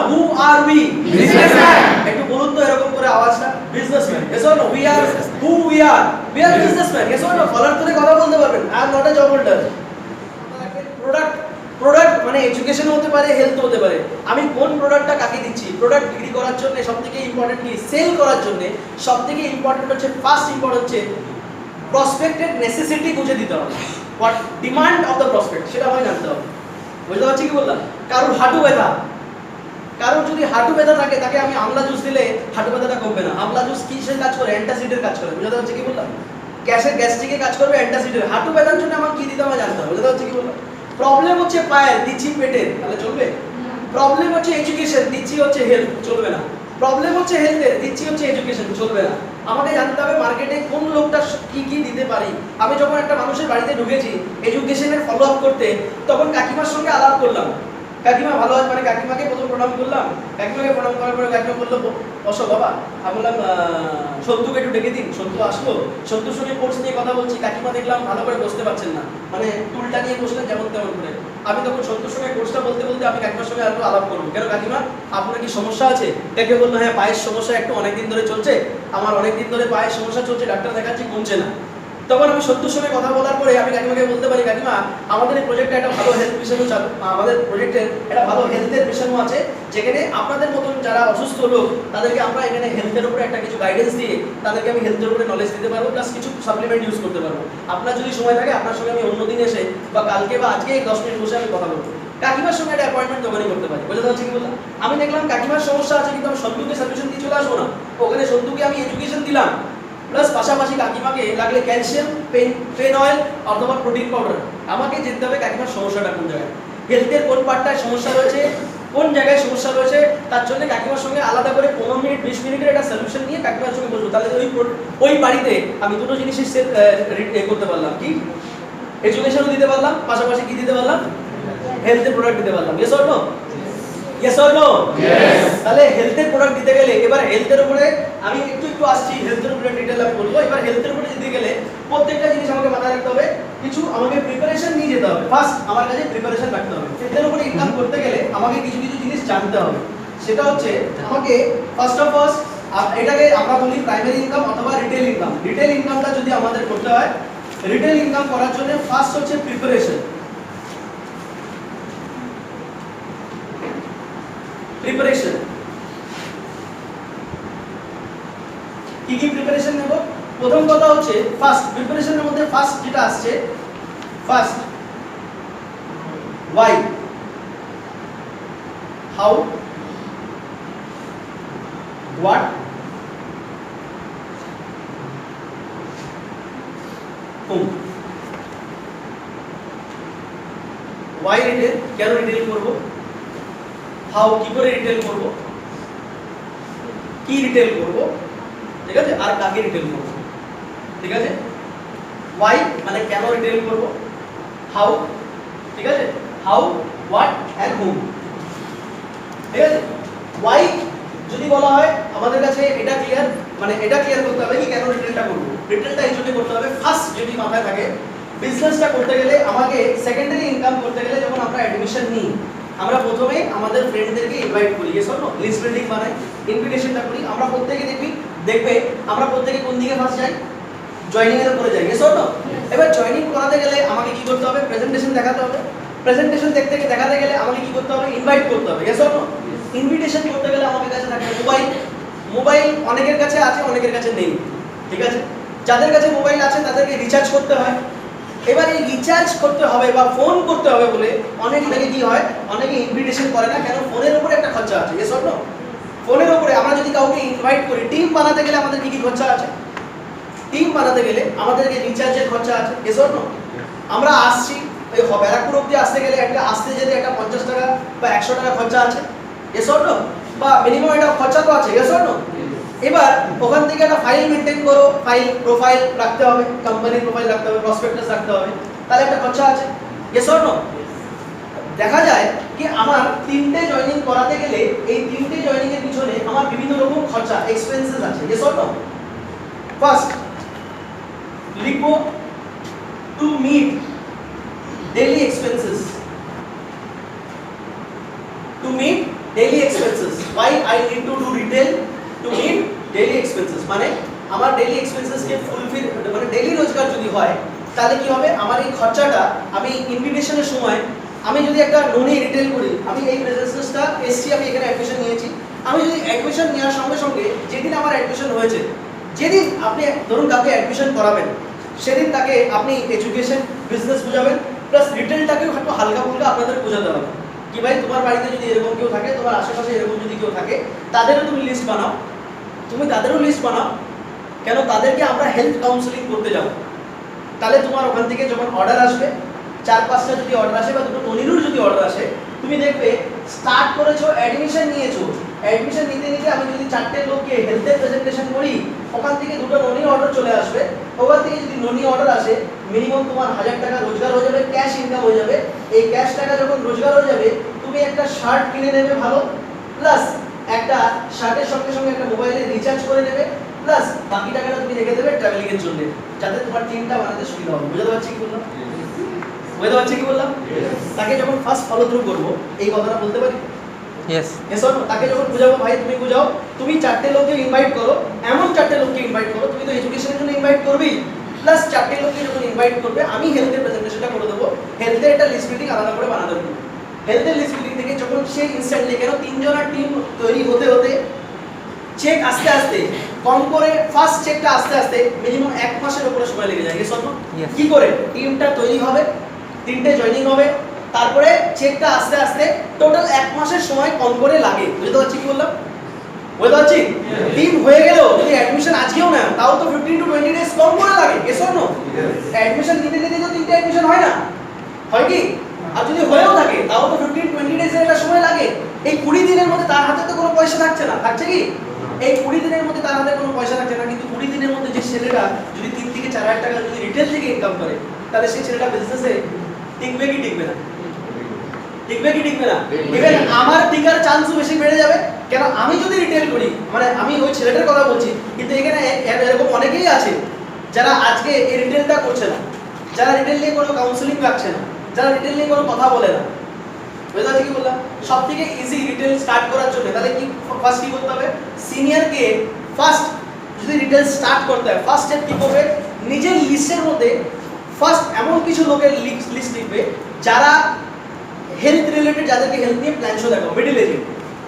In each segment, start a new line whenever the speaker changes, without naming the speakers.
Who R we?
Businessman.
একটু বলুন তো এরকম করে আওয়াজটা, businessman. Yes or no? We are who we are? We are businessman. Yes or no? Collar ধরে কথা বলতে পারবেন। I am not a job holder. Product, product মানে এডুকেশন হতে পারে, হেলথ হতে পারে। আমি কোন প্রোডাক্টটা কাকে দিচ্ছি? প্রোডাক্ট বিক্রি করার জন্য সবথেকে ইম্পর্টেন্ট কি? সেল করার জন্য সবথেকে ইম্পর্টেন্ট হচ্ছে, ফার্স্ট ইম্পর্টেন্ট হচ্ছে প্রসপেক্টেড নেসেসিটি বুঝে দিতে হবে। What demand of the prospect সেটা আমাকে জানতে হবে। বুঝতে পারছি কি বললাম? কারোর হাঁটু ব্যথা, কারোর যদি হাঁটু ব্যথা থাকে তাকে আমি আমলা জুস দিলে হাঁটু ব্যথাটা কমবে না। আমলা জুস কিসের কাজ করে? অ্যান্টাসিডের কাজ করে। বুঝতে পারছি কি বললাম? গ্যাস্ট্রিকের কাজ করবে, অ্যান্টাসিডের। হাঁটু ব্যথার জন্য আমাকে কি দিতে হবে জানতে হবে। বুঝতে পারছি কি বললাম? প্রবলেম হচ্ছে পায়ের, দিচ্ছি পেটের, তাহলে চলবে? প্রবলেম হচ্ছে এডুকেশন, দিচ্ছি হচ্ছে হেলথ, চলবে না। প্রবলেম হচ্ছে হেলথের, দিচ্ছি হচ্ছে এডুকেশন, চলবে না। আমাকে জানতে হবে মার্কেটে কোন লোকটা কি কি দিতে পারি। আমি যখন একটা মানুষের বাড়িতে ঢুকেছি এডুকেশনের ফলো আপ করতে, তখন কাকিমার সঙ্গে আলাপ করলাম। কাকিমা ভালো আছে, মানে কাকিমাকে প্রথম প্রণাম করলাম। কাকিমাকে প্রণাম করার পরে কাকিমা বললো বসো বাবা। আমি বললাম সন্তুকে একটু ডেকে দিন। সন্তু আসলো, সন্তুর সঙ্গে কোর্স নিয়ে কথা বলছি। কাকিমা দেখলাম ভালো করে বসতে পারছেন না, মানে টুলটা নিয়ে বসলেন যেমন তেমন করে। আমি তখন সন্তুর সঙ্গে কোর্সটা বলতে বলতে আমি কাকিমার সঙ্গে আরো আলাপ করবো। কেন কাকিমা আপনার কি সমস্যা আছে? কাকিমা বললো হ্যাঁ পায়ের সমস্যা একটু অনেকদিন ধরে চলছে, আমার অনেকদিন ধরে পায়ের সমস্যা চলছে, ডাক্তার দেখাচ্ছি কমছে না। তখন আমি সত্যর সঙ্গে কথা বলার পরে আমি কাকিমাকে বলতে পারি কাকিমা আমাদের এই প্রজেক্টে একটা ভালো হেলথ মিশনও চালু, আমাদের প্রজেক্টের একটা ভালো হেলথের মিশনও আছে, যেখানে আপনাদের মতন যারা অসুস্থ লোক তাদেরকে আমরা এখানে হেলথের উপরে একটা কিছু গাইডেন্স দিয়ে তাদেরকে আমি হেলথের উপরে নলেজ দিতে পারবো, প্লাস কিছু সাপ্লিমেন্ট ইউজ করতে পারবো। আপনার যদি সময় থাকে আপনার সঙ্গে আমি অন্য দিন এসে বা কালকে বা আজকে 10 মিনিট বসে আমি কথা বলবো। কাকিমার সঙ্গে একটা অ্যাপয়েন্টমেন্ট তখনই করতে পারি। বুঝতে পারছি কি বললাম? আমি দেখলাম কাকিমার সমস্যা আছে কিন্তু আমি সন্তুকে সলিউশন দিয়ে চলে আসবো না। ওখানে সন্তুকে আমি এডুকেশন দিলাম, প্লাস পাশাপাশি কাকিমাকে লাগলে ক্যালসিয়াম, পেন অয়েল অথবা প্রোটিন পাউডার। আমাকে যেতে হবে কাকিমার সমস্যাটা কোন জায়গায়, হেলথের কোন পার্টটায় সমস্যা রয়েছে, কোন জায়গায় সমস্যা রয়েছে, তার জন্য কাকিমার সঙ্গে আলাদা করে 15 মিনিট 20 মিনিটের একটা সলিউশন নিয়ে কাকিমার সঙ্গে বসবো। তাহলে ওই বাড়িতে আমি দুটো জিনিসই করতে পারলাম, কি এডুকেশনও দিতে পারলাম, পাশাপাশি কি দিতে পারলাম, হেলথের প্রোডাক্ট দিতে পারলাম। Yes or no? Yes or no?
Yes.
তাহলে হেলথের প্রোডাক্ট দিতে গেলে এবার হেলথের উপরে আমি একটু আসছি, হেলথের উপরে ডিটেইল আমি বলবো। এবার হেলথের উপরে দিতে গেলে প্রত্যেকটা জিনিস আমাকে মাথায় রাখতে হবে, কিছু আমাকে প্রিপারেশন নিয়ে যেতে হবে। ফার্স্ট আমার কাছে প্রিপারেশন রাখতে হবে। হেলথের উপরে ইনকাম করতে গেলে আমাকে কিছু কিছু জিনিস জানতে হবে। সেটা হচ্ছে আমাকে ফার্স্ট অফ অল এটাকে আমরা বলি প্রাইমারি ইনকাম অথবা রিটেল ইনকাম। রিটেল ইনকামটা যদি আমাদের করতে হয়, রিটেল ইনকাম করার জন্য ফার্স্ট হচ্ছে প্রিপারেশন। প্রিপারেশন কি কি প্রিপারেশন নেব? প্রথম কথা হচ্ছে ফার্স্ট প্রিপারেশনের মধ্যে ফার্স্ট যেটা আসছে, first why, how, what, whom। why retail, কেন রিটেল করব, হাউ কি করে রিটেল করব, কি রিটেল করব, ঠিক আছে, আর কাকে রিটেল করব, ঠিক আছে। why মানে কেন রিটেল করব, হাউ, ঠিক আছে, হাউ, হোয়াট এন্ড হুম, ঠিক আছে। why যদি বলা হয় আমাদের কাছে এটা ক্লিয়ার, মানে এটা ক্লিয়ার করতে হবে কি কেন রিটেলটা করব। রিটেলটা এই জন্য করতে হবে, ফার্স্ট যদি মাথায় থাকে বিজনেসটা করতে গেলে আমাকে সেকেন্ডারি ইনকাম করতে গেলে যখন আমরা অ্যাডমিশন নিই আমরা প্রথমে আমাদের ফ্রেন্ডদেরকে ইনভাইট করি, এসো না লিস্ট বিল্ডিং বানাই, ইনভিটেশনটা করি। আমরা প্রত্যেকে দেখবে আমরা প্রত্যেকে কোন দিকে ফার্স্ট যাই, জয়েনিং এর উপরে যাই, এসো না। এবার জয়েনিং করাতে গেলে আমাকে কি করতে হবে, প্রেজেন্টেশন দেখাতে হবে। প্রেজেন্টেশন দেখাতে গেলে আমাকে কি করতে হবে, ইনভাইট করতে হবে, এসো না। ইনভিটেশন করতে গেলে আমাদের কাছে থাকবে মোবাইল। মোবাইল অনেকের কাছে আছে, অনেকের কাছে নেই, ঠিক আছে। যাদের কাছে মোবাইল আছে তাদেরকে রিচার্জ করতে হয়। এবার এই রিচার্জ করতে হবে বা ফোন করতে হবে বলে অনেকে কি হয়, অনেকে ইনভিটেশন করে না, কেন ফোনের উপরে একটা খরচা আছে, এস অর নো। ফোনের উপরে আমরা যদি কাউকে ইনভাইট করি, টিম বানাতে গেলে আমাদের কি কি খরচা আছে, টিম বানাতে গেলে আমাদেরকে রিচার্জের খরচা আছে, এস অর নো। আমরা আসছি ওই ব্যারাকপুর অব্দি আসতে গেলে একটা আসতে যেতে একটা 50 টাকা বা 100 টাকা খরচা আছে, এস অর নো, বা মিনিমাম একটা খরচা তো আছে, এস অর নো। এবার ওখান থেকে একটা ফাইল মেনটেন করো, প্রোফাইল রাখতে হবে, কোম্পানির প্রোফাইল রাখতে হবে, প্রসপেক্টাস রাখতে হবে, তাহলে একটা খরচা আছে, ইয়েস অর নো। দেখা যায় কি আমার 3টে জয়েনিং করাতে গেলে এই 3টে জয়েনিং এর পিছনে আমার বিভিন্ন রকম খরচা এক্সপেন্সেস আছে, ইয়েস অর নো। ফার্স্ট লিখো to meet daily expenses, to meet daily expenses. Why I need to do retail? To meet daily expenses. মানে আমার daily expenses কে ফুলফিল মানে daily রোজগার যদি হয় তাহলে কি হবে আমার এই খরচাটা আমি ইনভিটেশনের সময় আমি যদি একটা ননি রিটেল করি আমি এই বিজনেসটা এসছি আমি এখানে অ্যাডমিশন নিয়েছি আমি যদি অ্যাডমিশন নেওয়ার সঙ্গে সঙ্গে যেদিন আমার অ্যাডমিশন হয়েছে যেদিন আপনি ধরুন কাউকে অ্যাডমিশন করাবেন সেদিন তাকে আপনি এডুকেশন বিজনেস বুঝাবেন প্লাস রিটেলটাকেও একটু হালকা ফুলকা আপনাদের বোঝাতে হবে কি ভাই তোমার বাড়িতে যদি এরকম কেউ থাকে তোমার আশেপাশে এরকম যদি কেউ থাকে তাদেরও তুমি লিস্ট বানাও তুমি তাদেরও লিস্ট বানাও কেন তাদেরকে আমরা হেলথ কাউন্সেলিং করতে যাব তাহলে তোমার ওখান থেকে যখন অর্ডার আসবে 4-5টা যদি অর্ডার আসে বা দুটো ননিরুর যদি অর্ডার আসে তুমি দেখবে স্টার্ট করেছো অ্যাডমিশন নিয়েছো অ্যাডমিশন নিতে নিতে আমি যদি 4টে লোককে হেলথের প্রেজেন্টেশন করি ওখান থেকে দুটো ননি অর্ডার চলে আসবে ওখান থেকে যদি ননি অর্ডার আসে মিনিমাম তোমার 1000 টাকা রোজগার হয়ে যাবে ক্যাশ ইনকাম হয়ে যাবে এই ক্যাশ টাকা যখন রোজগার হয়ে যাবে তুমি একটা শার্ট কিনে নেবে ভালো প্লাস একটা শার্টের সঙ্গে সঙ্গে একটা মোবাইলে রিচার্জ করে নেবে প্লাস বাকি টাকাটা তুমি রেখে দেবে ট্রাভেলিং এর জন্য যাতে তোমার টিমটা বানাতে সুবিধা হবে বুঝতে পারছি কি বললাম বুঝতে পারছি কি বললাম তাকে যখন ফার্স্ট ফলো থ্রু করব এই কথাটা বলতে পারি
यस
यस और তাকে যখন বুঝাবো ভাই তুমি বুঝাও তুমি 4টে লোককে ইনভাইট করো এমন 4টে লোককে ইনভাইট করো তুমি তো এডুকেশনের জন্য ইনভাইট করবেই প্লাস 4টে লোককে যখন ইনভাইট করবে আমি হেলথের প্রেজেন্টেশনটা করে দেবো হেলথের একটা লিস্ট মিটিং আলাদা করে বানাতে দেবো হেলথের লিস্ট মিটিং থেকে যখন সে ইনস্ট্যান্টলি কেন 3 জনের টিম তৈরি হতে হতে চেক আস্তে আস্তে কম করে ফার্স্ট চেকটা আস্তে আস্তে মিনিমাম 1 মাসের উপরে সময় লেগে যায় এসব কি করে টিমটা তৈরি হবে 3টে জয়েনিং হবে তারপরে চেকটা আস্তে আস্তে টোটাল 1 মাসের সময় কম করে লাগে বুঝতে পারছি কি বললাম বুঝতে পারছি টিম হয়ে গেল যদি অ্যাডমিশন আজকেও না তাও তো 15 টু 20 ডেজ কম করে লাগে এসব নো অ্যাডমিশন নিতে নিতে তো 3টে অ্যাডমিশন হয় না হয় কি আর যদি হয়েও থাকে তাও তো 15-20 ডেজ এর একটা সময় লাগে এই 20 দিনের মধ্যে তার হাতে তো কোনো পয়সা থাকছে না থাকছে কি এই 20 দিনের মধ্যে তার হাতে কোনো পয়সা থাকছে না কিন্তু 20 দিনের মধ্যে যে ছেলেটা যদি 3 থেকে 4 হাজার টাকা যদি রিটেল থেকে ইনকাম করে তাহলে সেই ছেলেটা বিজনেসে টিকবে কি টিকবে না টিকবে কি টিকবে না ইভেন আমার টিকার চান্সও বেশি বেড়ে যাবে কেন আমি যদি রিটেল করি মানে আমি ওই ছেলেটার কথা বলছি কিন্তু এখানে এরকম অনেকেই আছে যারা আজকে এই রিটেলটা করছে না যারা রিটেল নিয়ে কোনো কাউন্সেলিং রাখছে না যারা রিটেল নিয়ে কোনো কথা বলে না বুঝতে পারছি কি বললাম সবথেকে ইজি রিটেল স্টার্ট করার জন্য তাহলে কি ফার্স্ট কি করতে হবে সিনিয়রকে ফার্স্ট যদি রিটেল স্টার্ট করতে হয় ফার্স্ট স্টেপ কি করবে নিজের লিস্টের মধ্যে ফার্স্ট এমন কিছু লোকের লিস্ট লিখবে যারা হেলথ রিলেটেড যাদেরকে হেলথ নিয়ে প্ল্যান শো দেখো মিডল এজে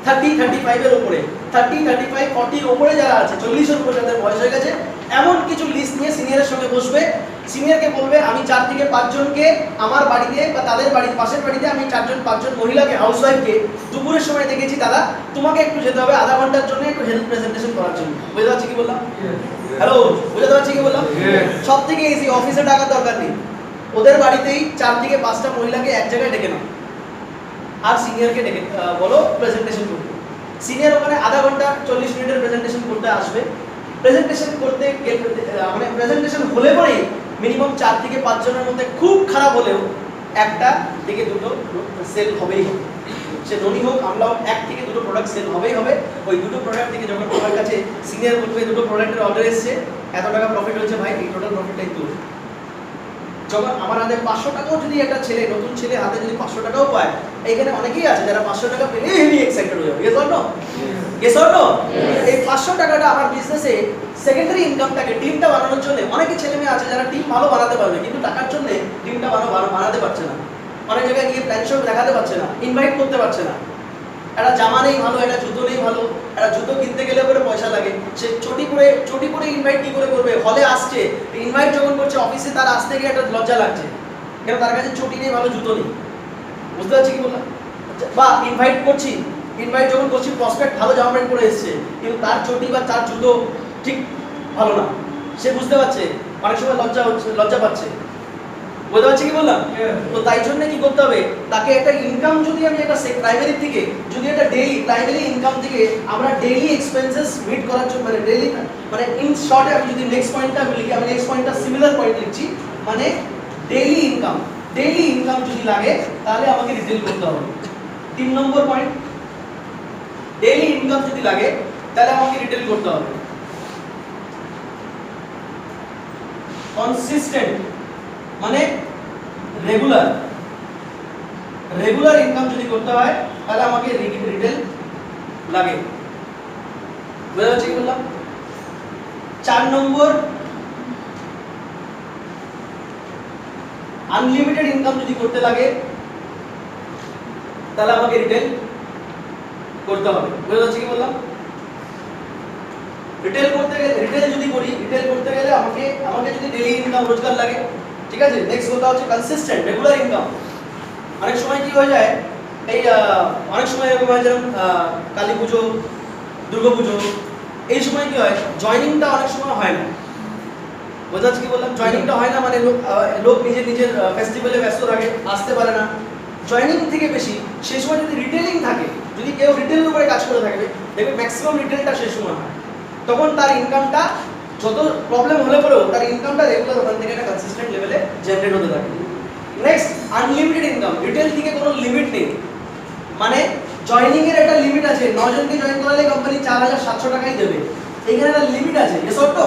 30-35 এর উপরে 30-35-40 এর উপরে যারা আছে 40 এর উপরে যাদের বয়স হয়ে গেছে এমন কিছু লিস্ট নিয়ে সিনিয়রের সঙ্গে বসবে সিনিয়রকে বলবে আমি 4 থেকে 5 জনকে আমার বাড়িতে বা তাদের বাড়ির পাশের বাড়িতে আমি 4 জন 5 জন মহিলাকে হাউসওয়াইফকে দুপুরের সময় দেখেছি দাদা তোমাকে একটু যেতে হবে আধা ঘন্টার জন্য একটু হেলথ প্রেজেন্টেশন করার জন্য বুঝতে পারছি কি বললাম হ্যালো বুঝতে পারছি কি বললাম সব থেকে ইজি অফিসে টাকা দরকার নেই ওদের বাড়িতেই 4 থেকে 5টা মহিলাকে এক জায়গায় ডেকে নাও আর সিনিয়রকে ডেকে বলো প্রেজেন্টেশন করতে সিনিয়র ওখানে আধা ঘন্টা 40 মিনিটের প্রেজেন্টেশন করতে আসবে প্রেজেন্টেশন করতে মানে প্রেজেন্টেশন হলে পরেই মিনিমাম 4 থেকে 5 জনের মধ্যে খুব খারাপ হলেও একটা থেকে দুটো সেল হবেই হবে সে ননি হোক আমরা হোক 1 থেকে দুটো প্রোডাক্ট সেল হবেই হবে ওই দুটো প্রোডাক্ট থেকে যখন আমার কাছে সিনিয়র বলবে দুটো প্রোডাক্টের অর্ডার এসেছে এত টাকা প্রফিট হচ্ছে ভাই এই টোটাল প্রফিটটাই তুল যখন আমার হাতে 500 টাকাও যদি একটা ছেলে নতুন ছেলে হাতে যদি 500 টাকাও পায় এখানে অনেকেই আছে যারা 500 টাকা পেলে হেভি এক্সাইটেড হয়ে যাবে yes or no yes or no এই 500 টাকাটা আমার বিজনেসে সেকেন্ডারি ইনকামটাকে টিমটা বানানোর জন্য অনেকে ছেলে মেয়ে আছে যারা টিম ভালো বানাতে পারবে কিন্তু টাকার জন্য টিমটা ভালো বানাতে পারছে না অনেক জায়গায় গিয়ে প্ল্যান শো দেখাতে পারছে না ইনভাইট করতে পারছে না একটা জামা নেই ভালো একটা জুতো নেই ভালো একটা জুতো কিনতে গেলে করে পয়সা লাগে সে চটি করে ইনভাইট কি করে করবে হলে আসছে ইনভাইট যখন করছে অফিসে তার আসতে গিয়ে একটা লজ্জা লাগছে কেন তার কাছে চটি নেই ভালো জুতো নেই বুঝতে পারছি কি বললাম বা ইনভাইট করছি ইনভাইট যখন করছি প্রসপেক্ট ভালো জামা প্যান্ট পরে এসছে কিন্তু তার চটি বা তার জুতো ঠিক ভালো না সে বুঝতে পারছে অনেক সময় লজ্জা পাচ্ছে বুঝতে পারছি কি বললাম তো তাই জন্য কি করতে হবে তাকে একটা ইনকাম যদি আমি একটা প্রাইমারি থেকে যদি একটা ডেইলি প্রাইমারি ইনকাম থেকে আমরা ডেইলি এক্সপেন্সেস মিট করার জন্য মানে ডেইলি মানে ইন শর্টে আমি যদি নেক্সট পয়েন্টটা লিখি আমি নেক্সট পয়েন্টটা সিমিলার পয়েন্ট লিখছি মানে ডেইলি ইনকাম যদি লাগে তাহলে আমাকে রিটেল করতে হবে 3 নম্বর পয়েন্ট ডেইলি ইনকাম যদি লাগে তাহলে আমাকে রিটেল করতে হবে কনসিস্টেন্ট মানে রেগুলার ইনকাম যদি করতে হয় তাহলে আমাকে রিটেল লাগে। বুঝতে পারছি কি বললাম? 4 নম্বর, আনলিমিটেড ইনকাম যদি করতে লাগে তাহলে আমাকে রিটেল করতে হবে। বুঝতে পারছি কি বললাম? রিটেল করতে গেলে, রিটেল যদি করি, রিটেল করতে গেলে আমাকে যদি ডেইলি ইনকাম রোজগার লাগে, ঠিক আছে? নেক্সট কথা হচ্ছে কনসিস্টেন্ট রেগুলার ইনকাম। অনেক সময় কি হয়ে যায়, এই অনেক সময় এরকম হয় যেমন কালী পুজো, দুর্গা পুজো, এই সময় কি হয়, জয়েনিংটা অনেক সময় হয় না। বুঝতে পারছি কি বললাম? জয়েনিংটা হয় না মানে লোক নিজের ফেস্টিভ্যালে ব্যস্ত থাকে, আসতে পারে না। জয়েনিং থেকে বেশি সেই সময় যদি রিটেলিং থাকে, যদি কেউ রিটেলের উপরে কাজ করে থাকবে, দেখবে ম্যাক্সিমাম রিটেলটা সেই সময় হয়। তখন তার ইনকামটা যত প্রবলেম হলে পরেও তার ইনকামটা রেগুলার ওখান থেকে একটা কনসিস্টেন্ট লেভেলে জেনারেট হতে থাকে। Next, unlimited income. রিটেল থেকে কোনো লিমিট নেই, মানে জয়েনিং এর একটা লিমিট আছে। 9 জনকে জয়েন করালে কোম্পানি 4700 টাকাই দেবে, এখানে একটা লিমিট আছে। এ সত্য,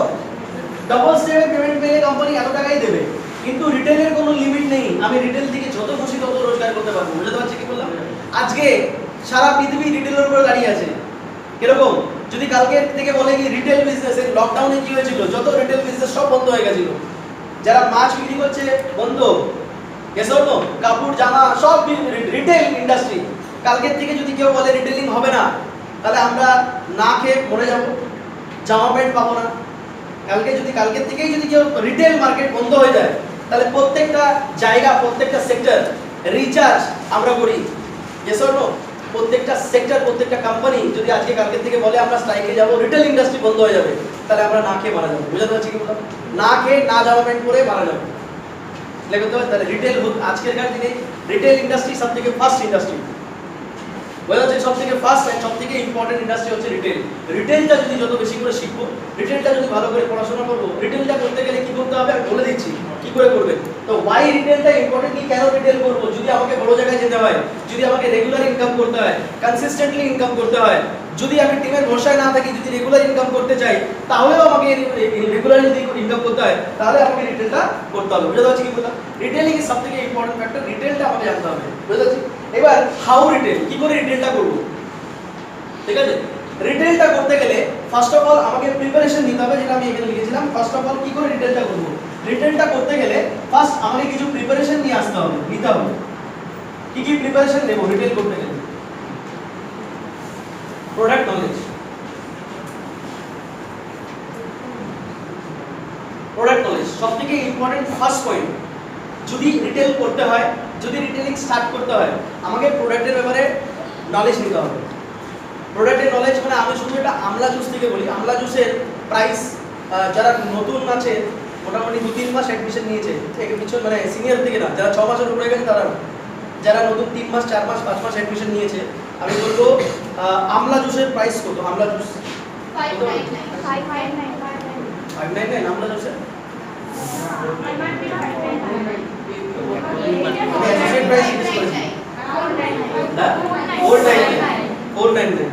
ডাবল স্টেপে পেমেন্ট পেলে কোম্পানি এত টাকাই দেবে, কিন্তু রিটেলের কোনো লিমিট নেই। আমি রিটেল থেকে যত খুশি তত রোজগার করতে পারবো। বুঝতে পারছি কি বললাম? আজকে সারা পৃথিবী রিটেলের উপর দাঁড়িয়ে আছে। কিরকম? যদি কালকে থেকে বলে কি রিটেল বিজনেস, এর লকডাউনে কি হয়েছিল, যত রিটেল বিজনেস সব বন্ধ হয়ে গেছিল। যারা মাছ বিক্রি করছে বন্ধ, এসব কাপড় জামা সব রিটেল ইন্ডাস্ট্রি। কালকের থেকে যদি কেউ বলে রিটেলিং হবে না, তাহলে আমরা না খেয়ে মরে যাব, জামা প্যান্ট পাবো না। কালকের থেকেই যদি কেউ রিটেল মার্কেট বন্ধ হয়ে যায়, তাহলে প্রত্যেকটা জায়গা, প্রত্যেকটা সেক্টর রিচার্জ আমরা করি। এসব প্রত্যেকটা সেক্টর, প্রত্যেকটা কোম্পানি যদি আজকে কালকের থেকে বলে আমরা স্ট্রাইকে যাব, রিটেল ইন্ডাস্ট্রি বন্ধ হয়ে যাবে, তাহলে আমরা না খেয়ে মারা যাবো। বুঝতে পারছি কি বললাম? না খেয়ে, না জামা প্যান্ট পরে মারা যাবো। লেগে তো তাহলে রিটেল আজকেরকার দিনে রিটেল ইন্ডাস্ট্রি সবথেকে ফার্স্ট ইন্ডাস্ট্রি। বোঝা যাচ্ছে সবথেকে ফার্স্ট এন্ড সবথেকে ইম্পর্টেন্ট ইন্ডাস্ট্রি হচ্ছে রিটেল। রিটেলটা যদি যত বেশি করে শিখবো, রিটেলটা যদি ভালো করে পড়াশোনা করবো, রিটেলটা করতে গেলে কি করতে হবে আমি বলে দিচ্ছি কি করে করবে। তো ওয়াই রিটেলটা ইম্পর্টেন্ট, কি কেন রিটেল করবো? যদি আমাকে বড় জায়গায় যেতে হয়, যদি আমাকে রেগুলার ইনকাম করতে হয়, কনসিস্টেন্টলি ইনকাম করতে হয়, যদি আমি টিমের ভরসায় না থাকি, যদি রেগুলার ইনকাম করতে চাই, তাহলেও আমাকে রেগুলার যদি ইনকাম করতে হয়, তাহলে আমাকে রিটেলটা করতে হবে। বুঝতে পারছি কি বললাম? রিটেলিং ইজ সবথেকে ইম্পর্টেন্ট ফ্যাক্টর। রিটেলটা আমাকে জানতে হবে। বুঝতে পারছি? এবার হাউ রিটেল, কি করে রিটেলটা করব? ঠিক আছে, রিটেলটা করতে গেলে ফার্স্ট অফ অল আমাকে প্রিপারেশন নিতে হবে, যেটা আমি এখানে লিখেছিলাম। ফার্স্ট অফ অল কি করে রিটেলটা করব? রিটেলটা করতে গেলে ফার্স্ট আমাকে কিছু প্রিপারেশন নিয়ে আসতে হবে, নিতে হবে। কি কি প্রিপারেশন নেব রিটেল করতে গেলে? প্রোডাক্ট নলেজ, প্রোডাক্ট নলেজ সবথেকে ইম্পর্টেন্ট ফার্স্ট পয়েন্ট। যদি রিটেল করতে হয়, যদি রিটেলিং স্টার্ট করতে হয়, আমাকে প্রোডাক্টের ব্যাপারে নলেজ নিতে হবে। প্রোডাক্টের নলেজ মানে আমি শুধু এটা আমলা জুস থেকে বলি। আমলা জুসের প্রাইস যারা নতুন আছে মোটামুটি 2-3 মাস অ্যাডমিশন নিয়েছে, কিছু মানে সিনিয়র থেকে না, যারা 6 মাসের উপরে গেছে তারা না, যারা নতুন 3 মাস 4 মাস 5 মাস অ্যাডমিশন নিয়েছে, আমি বলবো আমলা জুসের প্রাইস কত? আমলা জুস 599 আমলা জুসের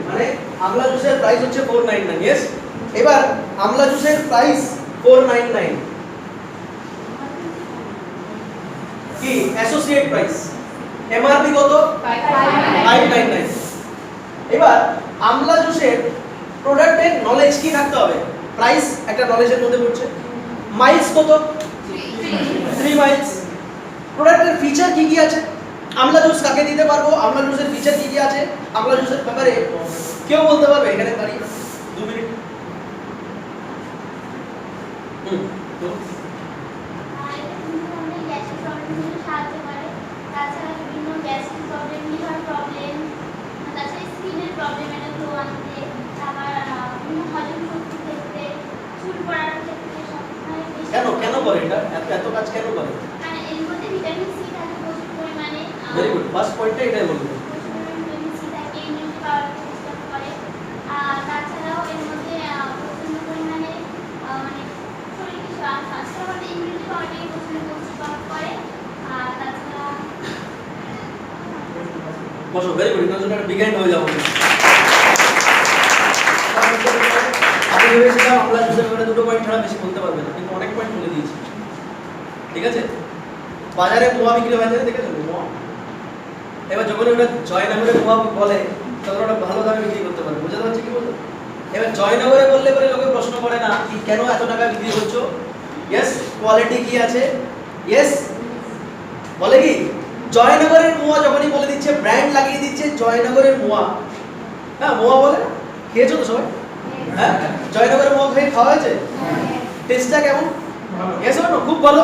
মানে আমলা জুসের প্রাইস হচ্ছে 499। यस, এবার আমলা জুসের প্রাইস 499 কি অ্যাসোসিয়েট প্রাইস, এমআরপি কত? 599। এবার আমলা জুসের প্রোডাক্টের নলেজ কি থাকতে হবে? প্রাইস একটা নলেজের মধ্যে পড়ছে। মাইলস কত? 3 মাইলস। প্রোডাক্টের ফিচার কি কি আছে? আমলা জুস কাকে দিতে পারবো? আমলা জুসের ফিচার কি কি আছে? আমলা জুসের ব্যাপারে কেউ বলতে পারবে এখানে দাঁড়িয়ে? 2 মিনিট। তো কেন কেন করে এটা? এত কাজ কেন করে?
মানে এর মধ্যে ভিটামিন সি থাকে প্রচুর পরিমাণে।
ভেরি গুড, ফার্স্ট পয়েন্টটা এটাই বলবো।
ভিটামিন সি থাকে, ইমিউনিটি পাওয়ার বুস্ট করে। আর তাছাড়াও এর মধ্যে প্রচন্ড পরিমাণে মানে শরীরকে স্বাস্থ্য আমাদের ইমিউনিটি পাওয়ারটাকে প্রচন্ড বুস্ট করে। আর তাছাড়া
বসো, ভেরি গুড, এটা একটা বিগ হ্যান্ড হয়ে যাবো। আমি ভেবেছিলাম আমলা জুসের ব্যাপারে 2টো পয়েন্ট ছাড়া বেশি বলতে পারবে না, কিন্তু অনেক পয়েন্ট বলে দিয়েছি। ঠিক আছে, বাজারে মোয়া বিক্রি হয় না, দেখেছেন মোয়া? এবার যখন ওটা জয়নগরে মোয়া বলে তখন ওটা ভালো দামে বিক্রি করতে পারবে। জয়নগরে বললে পরে লোকে প্রশ্ন করে না কি কেন এত টাকা বিক্রি করছো? ইয়েস, কোয়ালিটি কি আছে? ইয়েস, বলে কি জয়নগরের মোয়া যখনই বলে দিচ্ছে, ব্র্যান্ড লাগিয়ে দিচ্ছে জয়নগরের মোয়া। হ্যাঁ, মোয়া বলে না? খেয়েছো তো সবাই? হ্যাঁ, জয়নগরের মোয়া খেয়ে খাওয়া হয়েছে? টেস্টটা কেমন? Yes or no? খুব ভালো।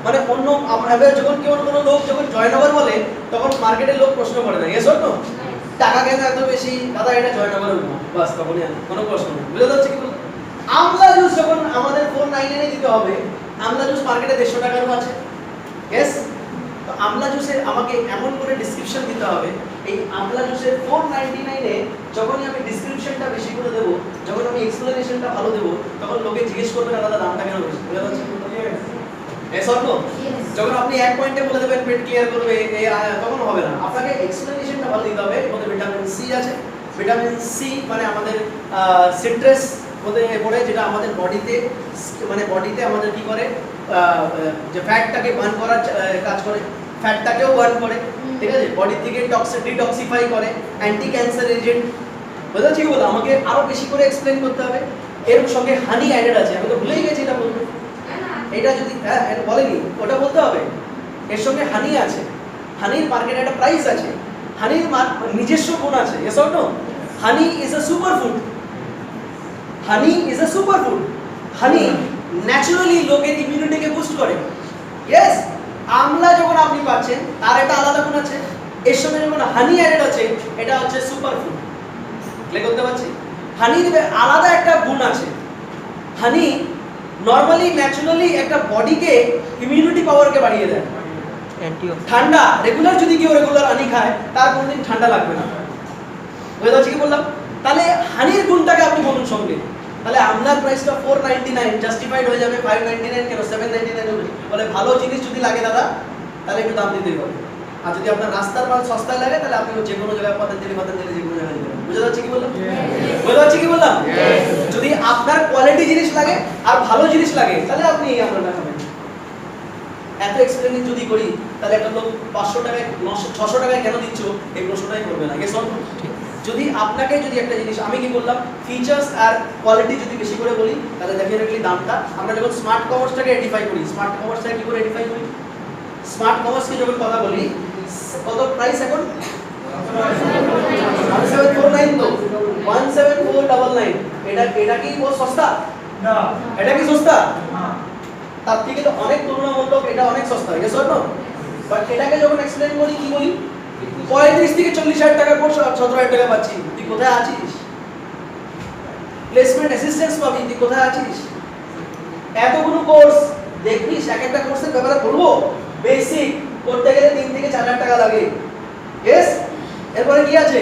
মানে অন্য আমরা যখন কেউ কোনো লোক যখন জয়নগর বলে তখন মার্কেটের লোক প্রশ্ন করে না। Yes or no? টাকা কেন এত বেশি? দাদা এটা জয়নগরের মোয়া, বাস তখনই কোনো প্রশ্ন নেই। বুঝতে পারছি কি বলতে? আমলা জুস যখন আমাদের 499 দিতে হবে, আমলা জুস মার্কেটে 150 টাকারও আছে। ইয়েস, তো আমলা জুসের আমাকে এমন করে ডেসক্রিপশন দিতে হবে, এই আমলা জুসের 499 এ যখনই আমি ডেসক্রিপশনটা বেশি করে দেব, যখন আমি এক্সপ্লেনেশনটা ভালো দেব, তখন লোকে জিজ্ঞেস করবে না দাদা দামটা কেন বেশি? বুঝতে পারছি? Yes or no? যখন আপনি এক পয়েন্টে বলে দেবেন পেট ক্লিয়ার করবে তখন হবে না। আপনাকে এক্সপ্লেনেশনটা ভালো দিতে হবে। মধ্যে ভিটামিন সি আছে। ভিটামিন সি মানে আমাদের সিট্রাস মধ্যে পড়ে, যেটা আমাদের বডিতে মানে বডিতে আমাদের কি করে, যে ফ্যাটটাকে বার্ন করার কাজ করে, ফ্যাটটাকেও বার্ন করে, ঠিক আছে, বডি থেকে ডিটক্সিফাই করে, অ্যান্টি ক্যান্সার এজেন্ট। বুঝতে পারছি কি বলতো? আমাকে আরো বেশি করে এক্সপ্লেন করতে হবে। এর সঙ্গে হানি অ্যাডেড আছে, আমি তো ভুলেই গেছি এটা বলতে। এটা যদি বলেনি ওটা বলতে হবে। এর সঙ্গে হানি আছে, হানির মার্কেটে একটা প্রাইস আছে, হানির নিজস্ব গুণ আছে। Yes or no? Honey is a super food. Honey is a super food. Honey naturally লোকের ইমিউনিটিকে বুস্ট করে। ইয়েস, আমলা যখন আপনি পাচ্ছেন তার একটা আলাদা গুণ আছে, এর সঙ্গে যখন হানি অ্যাডেড আছে এটা হচ্ছে সুপার ফুড। ক্লিয়ার করতে পারছি? হানির আলাদা একটা গুণ আছে। হানি নরমালি ন্যাচারালি একটা বডিকে ইমিউনিটি পাওয়ারকে বাড়িয়ে দেয়। ঠান্ডা রেগুলার যদি কেউ রেগুলার হানি খায় তার কোনোদিন ঠান্ডা লাগবে না। বুঝতে পারছি কি বললাম? তাহলে হানির গুণটাকে আপনি বলুন সঙ্গে, তাহলে আমলার প্রাইসটা 499 জাস্টিফাইড হয়ে যাবে। 599 কেন 799 হবে? বলে ভালো জিনিস যদি লাগে দাদা তাহলে একটু দাম দিতেই হবে। আর যদি আপনার রাস্তার মাল সস্তায় লাগে তাহলে আপনি যে কোনো জায়গায় পতঞ্জলি যে কোনো জায়গায় দিবেন। বুঝতে পারছি কি বললাম? বুঝতে পারছি কি বললাম? যদি আপনার কোয়ালিটি জিনিস লাগে আর ভালো জিনিস লাগে তাহলে আপনি এই আমলাটা খাবেন। এত এক্সপ্লেনিং যদি করি তাহলে একটা লোক 500 টাকায় 600 টাকায় কেন দিচ্ছ এই প্রশ্নটাই করবে না। Guess on? যদি আপনাকে যদি একটা জিনিস আমি কি বললাম ফিচার্স আর কোয়ালিটি যদি বেশি করে বলি তাহলে ডেফিনেটলি দামটা, আমরা যখন স্মার্ট কমার্সটাকে আইডেন্টিফাই করি, স্মার্ট কমার্সটাকে কি করে আইডেন্টিফাই করি? স্মার্ট কমার্সকে যখন কথা বলি কত প্রাইস এখন? 1749 তো 17499। এটা কি বহুত সস্তা? না। এটা কি সস্তা? না। তার থেকে তো অনেক তুলনামূলক এটা অনেক সস্তা। Yes or no? বাট এটাকে যখন এক্সপ্লেইন করি কি বলি? 35 থেকে 40,000 টাকা কোর্স 17,000 টাকা পাচ্ছি। তুই কোথায় আছিস? প্লেসমেন্ট অ্যাসিস্ট্যান্স পাবি, তুই কোথায় আছিস? এতগুলো কোর্স দেখবিস, এক একটা কোর্সের ব্যাপারে বলবো। বেসিক করতে গেলে 3 থেকে 4,000 টাকা লাগে। ইয়েস, এরপরে কি আছে?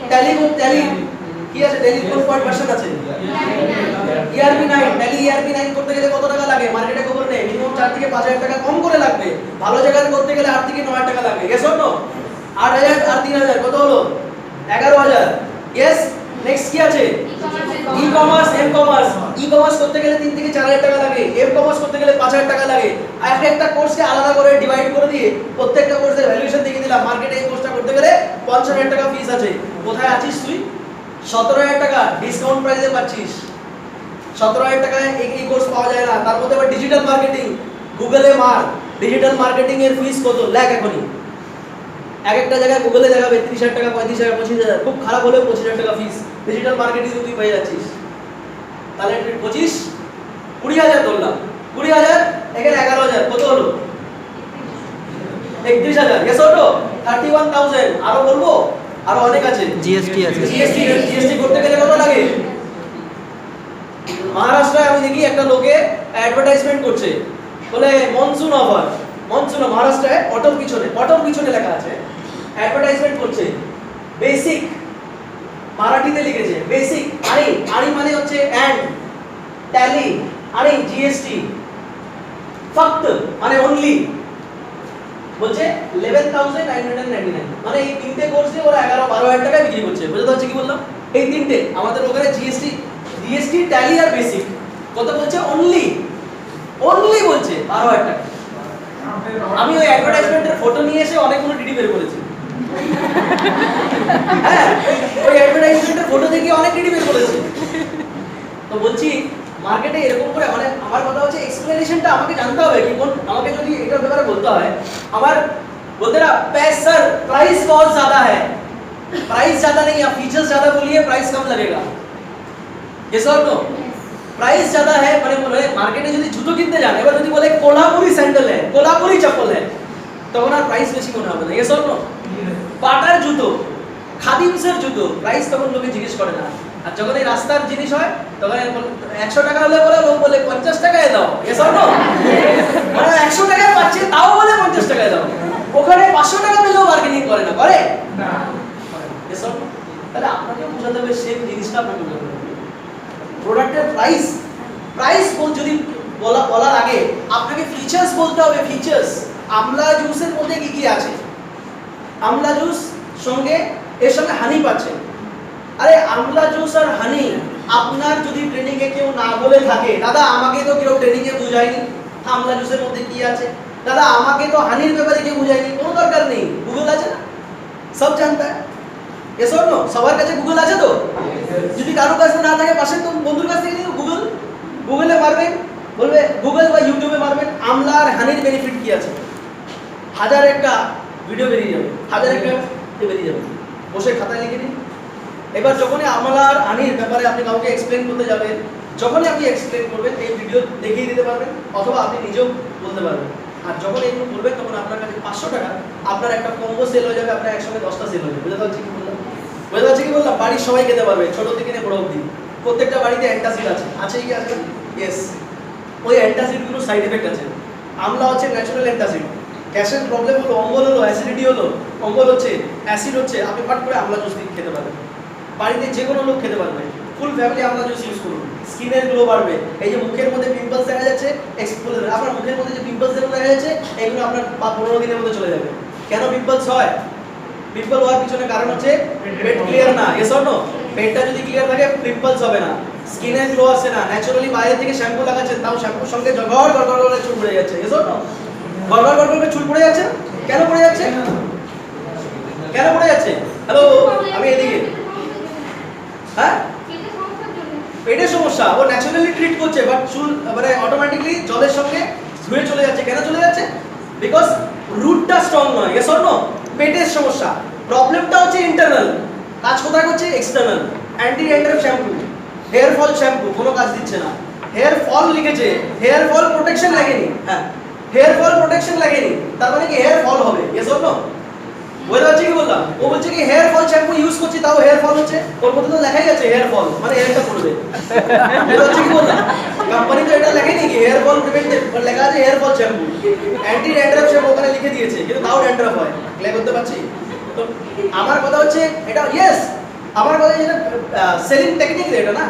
ট্যালি কি আছে? ট্যালি কোন ভার্সন আছে? ERP 9। ট্যালি ERP 9 করতে গেলে কত টাকা লাগে? মার্কেটে খবর নেই, মিনিমাম 4 থেকে 5,000 টাকা কম করে লাগবে। ভালো জায়গায় করতে গেলে 8 থেকে 9,000 টাকা লাগবে। Yes or no? 8,000 আর 3,000 কত হলো? 11,000। ইয়েস, নেক্সট কি আছে? E-commerce, M-commerce. ই-কমার্স করতে গেলে 3 থেকে 4,000 টাকা লাগে, এম-কমার্স করতে গেলে 5,000 টাকা লাগে। আর একটা কোর্সকে আলাদা করে ডিভাইড করে দিয়ে প্রত্যেকটা কোর্সের ভ্যালুয়েশন দেখিয়ে দিলাম। মার্কেটে এই কোর্সটা করতে গেলে 50,000 টাকা ফিস আছে। কোথায় আছিস তুই? 17,000 টাকা ডিসকাউন্ট প্রাইসে পাচ্ছিস। 17,000 টাকায় এই কোর্স পাওয়া যায় না। তার মধ্যে আবার ডিজিটাল মার্কেটিং, গুগলে মার, ডিজিটাল মার্কেটিং এর ফিস কত? লাখ এখনই। এক একটা জায়গায় গুগলে দেখাবে 30,000 টাকা, 35,000, 25,000, খুব খারাপ হলেও 25,000 টাকা ফিস। ডিজিটাল মার্কেটিং তুই পেয়ে যাচ্ছিস। তাহলে 25 20,000 ধরলাম, 20,000 এখানে 11,000 কত হলো? 31,000। Yes or no? 31,000। আরো বলবো? আরো অনেক আছে। জিএসটি আছে। জিএসটি করতে গেলে কত লাগে? মহারাষ্ট্রে আমি দেখি একটা লোকে অ্যাডভার্টাইজমেন্ট করছে, বলে মনসুন অফার। মনসুন মহারাষ্ট্রে অটোর পিছনে লেখা আছে, অ্যাডভার্টাইজমেন্ট করছে। বেসিক মারাঠিতে লিখেছে, বেসিক আড়ি মানে হচ্ছে এন্ড, ট্যালি আড়ি, জিএসটি ফক্ত মানে অনলি, বলছে 11,999। মানে এই তিনটে কোর্স দিয়ে ওরা 11-12,000 টাকায় বিক্রি করছে। বুঝতে পারছি কি বললাম? এই তিনটে আমাদের ওখানে জিএসটি, ট্যালি আর বেসিক কত বলছে? অনলি বলছে 12,000 টাকা। আমি ওই অ্যাডভার্টাইজমেন্টের ফটো নিয়ে এসে অনেকগুলো ডিডি বের করেছি। হ্যাঁ, ওই অ্যাডভার্টাইজমেন্টের ফটো তো বলছি মার্কেটে এরকম করে মানে আমার কথা হচ্ছে এক্সপ্লেনেশনটা আমাকে জানতে হবে কি কোন আমাকে যদি এটার ব্যাপারে বলতে হয় আমার बोलते ना पैसा प्राइस बहुत ज्यादा है प्राइस ज्यादा नहीं है फीचर्स ज्यादा बोलिए प्राइस कम लगेगा यस और नो प्राइस ज्यादा है মানে মার্কেটে যদি জুতো কিনতে যান এবার যদি বলে কোলাপুরি স্যান্ডেল है কোলাপুরি চপ্পল है তখন আর প্রাইস বেশি মনে হবে না यस और नो পাটার জুতো খাদিমসের জুতো প্রাইস তখন লোকে জিজ্ঞেস করে না আর যখন এই রাস্তার জিনিস হয় তখন 100 টাকা হলে বলে লোক বলে 50 টাকায় দাও यस और नो মানে 100 টাকায় পাচ্ছে তাও বলে 50 টাকায় দাও ওখানে 500 টাকা দিলেও বার্গেনিং করে না করে না यस और नो তাহলে আপনাকে বোঝাতে হবে সেম জিনিসটা আপনাকে বোঝাতে হবে প্রোডাক্টের প্রাইস যদি বলার আগে আপনাকে ফিচার্স বলতে হবে ফিচার্স আমলা জুসের মধ্যে কি কি আছে আমলা জুস সঙ্গে এর সঙ্গে হানি পাচ্ছেন আরে আমলা জুস আর হানি আপনার যদি ট্রেনিং এ কেউ না বলে থাকে দাদা আমাকে তো কেউ ট্রেনিং এ বুঝায়নি আমলা জুসের মধ্যে কি আছে দাদা আমাকে তো হানির ব্যাপারে কেউ বুঝায়নি কোনো দরকার নেই গুগল আছে না সব জানতা है ये सब नो সবার কাছে গুগল আছে তো যদি কারো কাছে না থাকে পাশে তো বন্ধুর কাছে নিয়ে গুগলে মারবেন বলবে গুগল বা ইউটিউবে মারবেন আমলা আর হানির বেনিফিট কি আছে হাজার একটা ভিডিও বেরিয়ে যাবে হাজার একটা বেরিয়ে যাবে বসে খাতায় লিখে দিন এবার যখনই আমলা আর হানির ব্যাপারে আপনি কাউকে এক্সপ্লেইন করতে যাবেন যখনই আপনি এক্সপ্লেইন করবেন এই ভিডিও দেখিয়ে দিতে পারবেন অথবা আপনি নিজেও বলতে পারবেন আর যখন এগুলো করবেন তখন আপনার কাছে 500 টাকা আপনার একটা কম্বো সেল হয়ে যাবে আপনার একসঙ্গে 10টা সেল হয়ে যাবে বুঝতে পারছি কি বললাম বাড়ির সবাই খেতে পারবে ছোট থেকে নিয়ে বড় অবধি প্রত্যেকটা বাড়িতে অ্যান্টাসিড আছে কি আছে ইয়েস ওই অ্যান্টাসিডগুলো সাইড এফেক্ট আছে আমলা হচ্ছে ন্যাচারাল অ্যান্টাসিড গ্যাসের প্রবলেম হলো অম্বল হলো অ্যাসিডিটি হলো অম্বল হচ্ছে অ্যাসিড হচ্ছে আপনি ফট করে আমলা জুস খেতে পারবেন বাড়িতে যে কোনো লোক খেতে পারবে ফুল ফ্যামিলি আমলা জুস ইউজ করুন স্কিনের গ্লো বাড়বে এই যে মুখের মধ্যে পিম্পলস দেখা যাচ্ছে এক্সপ্লোজ হবে আপনার মুখের মধ্যে যে পিম্পলস দেখা যাচ্ছে এগুলো আপনার 15 দিনের মধ্যে চলে যাবে কেন পিম্পলস হয় পিম্পল হওয়ার পিছনে কারণ হচ্ছে পেট ক্লিয়ার না यस और नो পেটটা যদি ক্লিয়ার থাকে পিম্পলস হবে না স্কিনে গ্লো আসে না ন্যাচারালি বাইরে থেকে শ্যাম্পু লাগাচ্ছেন তাও শ্যাম্পুর সঙ্গে গড়গড় গড়গড় করে চুল পড়ে যাচ্ছে यस और नो গড়গড় গড়গড় করে চুল পড়ে যাচ্ছে কেন পড়ে যাচ্ছে হ্যালো আমি এদিকে হ্যাঁ পেটের সমস্যা ও ন্যাচারালি ট্রিট করছে বাট চুল মানে অটোমেটিক্যালি জলের সঙ্গে ধুয়ে চলে যাচ্ছে কেন চলে যাচ্ছে বিকজ রুটটা স্ট্রং নয় यस और नो পেটের সমস্যা প্রবলেমটা হচ্ছে ইন্টারনাল কাজ কোথায় করছে external anti dandruff shampoo hair fall shampoo কোনো কাজ দিচ্ছে না হেয়ার ফল লিখেছে হেয়ার ফল প্রোটেকশন লাগেনি হ্যাঁ হেয়ার ফল প্রোটেকশন লাগেনি তার মানে কি হেয়ার ফল হবে यस और नो বুঝতে পারছি কি বললাম ও বলছে কি হেয়ার ফল শ্যাম্পু ইউজ করছি তাও হেয়ার ফল হচ্ছে ওর মধ্যে তো লেখাই আছে হেয়ার ফল মানে হেয়ারটা পড়বে বুঝতে পারছি কি বললাম কোম্পানি তো এটা লেখেনি কি হেয়ার ফল প্রিভেন্টিভ লেখা আছে hair fall shampoo anti dandruff shampoo ওখানে লিখে দিয়েছে কিন্তু তাও ড্যান্ড্রাফ হয় ক্লিয়ার করতে পারছি তো আমার কথা হচ্ছে এটা ইয়েস আমার কথা যেটা সেলিং টেকনিক এটা না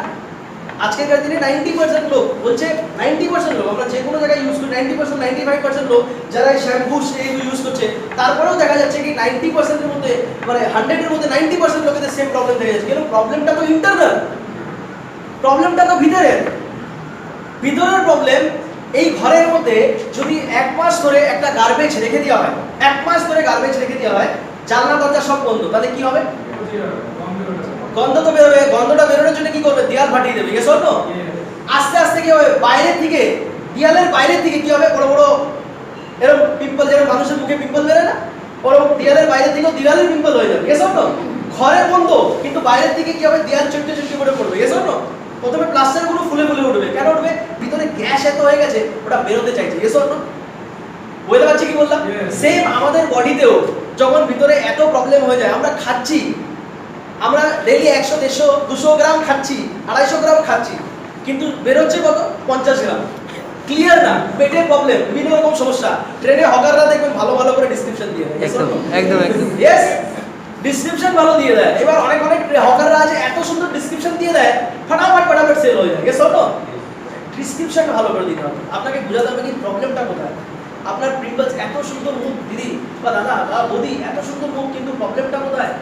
আজকের দিনে 90% লোক বলছে 90% লোক আমরা যে কোনো জায়গায় ইউজ করি 90% 95% লোক যারা শ্যাম্পু এইগুলো ইউজ করছে তারপরেও দেখা যাচ্ছে কি 90% এর মধ্যে মানে 100 এর মধ্যে 90% লোকেদের সেম প্রবলেম দেখা যাচ্ছে কিন্তু প্রবলেমটা তো ইন্টারনাল প্রবলেমটা তো ভিতরের প্রবলেম এই ঘরের মধ্যে যদি 1 মাস ধরে একটা গার্বেজ রেখে দেওয়া হয় 1 মাস ধরে গার্বেজ রেখে দেওয়া হয় জানলা দরজা সব বন্ধ তাহলে কি হবে গন্ধ তো বেরোবে গন্ধটা বেরোনোর জন্য কি করবে দেয়াল ফাটিয়ে দেবে यस और नो আস্তে আস্তে কি হবে বাইরের থেকে দেয়ালের বাইরের থেকে কি হবে বড় বড় এরকম পিম্পল যেরকম মানুষের মুখে পিম্পল বেরোয় না বড় দেয়ালের বাইরে থেকেও দেয়ালের পিম্পল হয়ে যাবে यस और नो ঘরে বন্ধ কিন্তু বাইরের থেকে কি হবে দেয়াল চটকে চটকে করে পড়বে यस और नो প্রথমে প্লাস্টারগুলো ফুলে ফুলে উঠবে কেন উঠবে ভিতরে গ্যাস এত হয়ে গেছে ওটা বেরোতে চাইছে यस और नो বুঝতে পারছি কি বললাম সেম আমাদের বডিতেও যখন ভিতরে এত প্রবলেম হয়ে যায় আমরা খাচ্ছি আমরা ডেইলি 100 150 200 গ্রাম খাচ্ছি 250 গ্রাম খাচ্ছি কিন্তু বেরোচ্ছে কত 50 গ্রাম ক্লিয়ার না পেটের প্রবলেম বিভিন্ন রকম সমস্যা ট্রেনে হকাররা দেখবেন ভালো ভালো করে ডেসক্রিপশন দিয়ে দেয়
একদম
यस ডেসক্রিপশন ভালো দিয়ে দেয় এবার অনেক হকাররা আছে এত সুন্দর ডেসক্রিপশন দিয়ে দেয় ফটাফট সেল হয়ে যায় यस और नो ডেসক্রিপশন ভালো করে দিতে হবে আপনাকে বোঝাতে হবে কি প্রবলেমটা কোথায় আপনার পিম্পলস এত সুন্দর মুখ দিদি বা দাদা বা বৌদি এত সুন্দর মুখ কিন্তু প্রবলেমটা কোথায়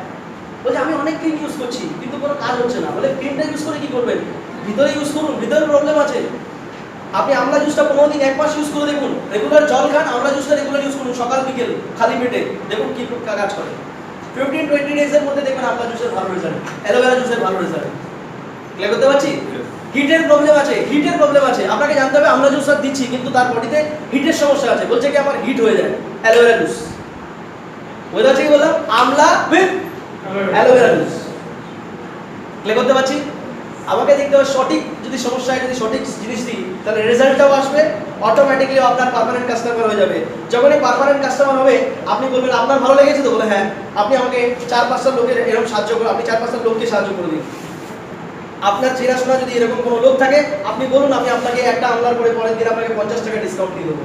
বলছে আমি অনেক ক্রিম ইউজ করছি কিন্তু কোনো কাজ হচ্ছে না বলে ক্রিমটা ইউজ করে কি করবেন ভিতরে ইউজ করুন ভিতরে প্রবলেম আছে আপনি আমলা জুসটা 15 দিন 1 মাস ইউজ করে দেখুন রেগুলার জল খান আমলা জুসটা রেগুলার ইউজ করুন সকাল বিকেল খালি পেটে দেখুন কি কাজ করে 15-20 ডেজ এর মধ্যে দেখবেন আমলা জুসের ভালো রেজাল্ট অ্যালোভেরা জুসের ভালো রেজাল্ট ক্লিয়ার করতে পারছি হিটের প্রবলেম আছে আপনাকে জানতে হবে আমলা জুস দিচ্ছি কিন্তু তার বডিতে হিটের সমস্যা আছে, বলছে কি আমার হিট হয়ে যায়, অ্যালোভেরা জুস। বুঝতে পারছি কি বললাম? আমলা উইথ অ্যালোভেরা জুস। ক্লিয়ার করতে পারছি? আমাকে দেখতে হবে সঠিক যদি সমস্যা হয়, যদি সঠিক জিনিস দিই তাহলে রেজাল্টটাও আসবে, অটোমেটিক্যালি আপনার পার্মানেন্ট কাস্টমার হয়ে যাবে। যখনই পার্মানেন্ট কাস্টমার হবে আপনি বলবেন আপনার ভালো লেগেছে তো, বলে হ্যাঁ, আপনি আমাকে 4-5টা লোকের এরকম সাহায্য করুন, আপনি 4-5টা লোককে সাহায্য করে দিন। আপনার চেনাশোনা যদি এরকম কোনো লোক থাকে আপনি বলুন, আমি আপনাকে একটা আমলার করে পরের দিন আপনাকে 50 টাকা ডিসকাউন্ট দিয়ে দেবো।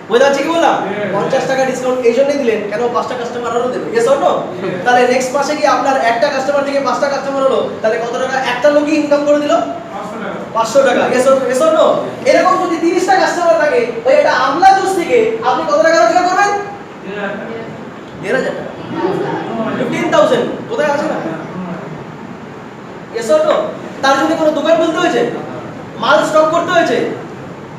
বুঝতে পারছি কি বললাম? 50 টাকা ডিসকাউন্ট এই জন্যই দিলেন কেন 5টা কাস্টমার আরো দেবে, ইয়েস অর নো? তাহলে নেক্সট মাসে কি আপনার একটা কাস্টমার থেকে 5টা কাস্টমার হলো, তাহলে কত টাকা একটা লোকই ইনকাম করে দিল? 500 টাকা। Yes or no? এরকম যদি 30টা কাস্টমার থাকে ওই একটা আমলা জুস থেকে আপনি কত টাকা রোজগার করবেন? 1,500 টাকা, 15,000। কোথায় আছে না? Yes or no? তার জন্য কোনো দোকান খুলতে হয়েছে, মাল স্টক করতে হয়েছে,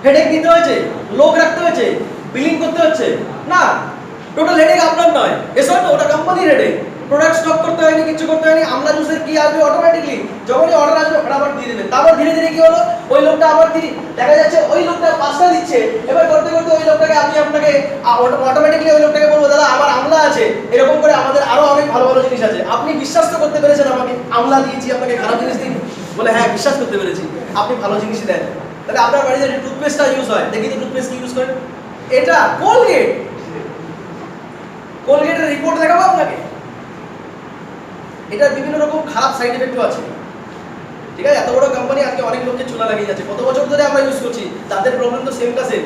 হেডেক নিতে হয়েছে, লোক রাখতে হয়েছে, বিলিং করতে হচ্ছে না, টোটাল হেডেক আপনার নয়। Yes or no? ওটা কোম্পানির হেডেক। প্রোডাক্ট স্টক করতে হয়নি, কিছু করতে হয়নি। আমলা জুসের কি আসবে অটোমেটিক্যালি, যখনই অর্ডার আসবে ফটাফট দিয়ে দেবেন। তারপর ধীরে ধীরে কি হলো, ওই লোকটা আবার দেখা যাচ্ছে ওই লোকটা 5টা দিচ্ছে, এবার করতে করতে ওই লোকটাকে আপনাকে অটোমেটিক্যালি ওই লোকটাকে বলবো দাদা আমার আমলা আছে, এরকম করে আমাদের আরো অনেক ভালো ভালো জিনিস আছে। আপনি বিশ্বাস তো করতে পেরেছেন আমাকে, আমলা দিয়েছি আপনাকে খারাপ জিনিস দিই? বলে হ্যাঁ বিশ্বাস করতে পেরেছি, আপনি ভালো জিনিসই দেন। তাহলে আপনার বাড়িতে যে টুথপেস্টটা ইউজ হয়, দেখি তো টুথপেস্ট কি ইউজ করেন? এটা কোলগেটের রিপোর্ট দেখাবো আপনাকে। এটার বিভিন্ন রকম খারাপ সাইড এফেক্টও আছে, ঠিক আছে? এত বড় কোম্পানি আজকে অনেক লোককে চুলা লাগিয়ে যাচ্ছে, কত বছর ধরে আমরা ইউজ করছি, তাদের প্রবলেম তো সেম টা সেম।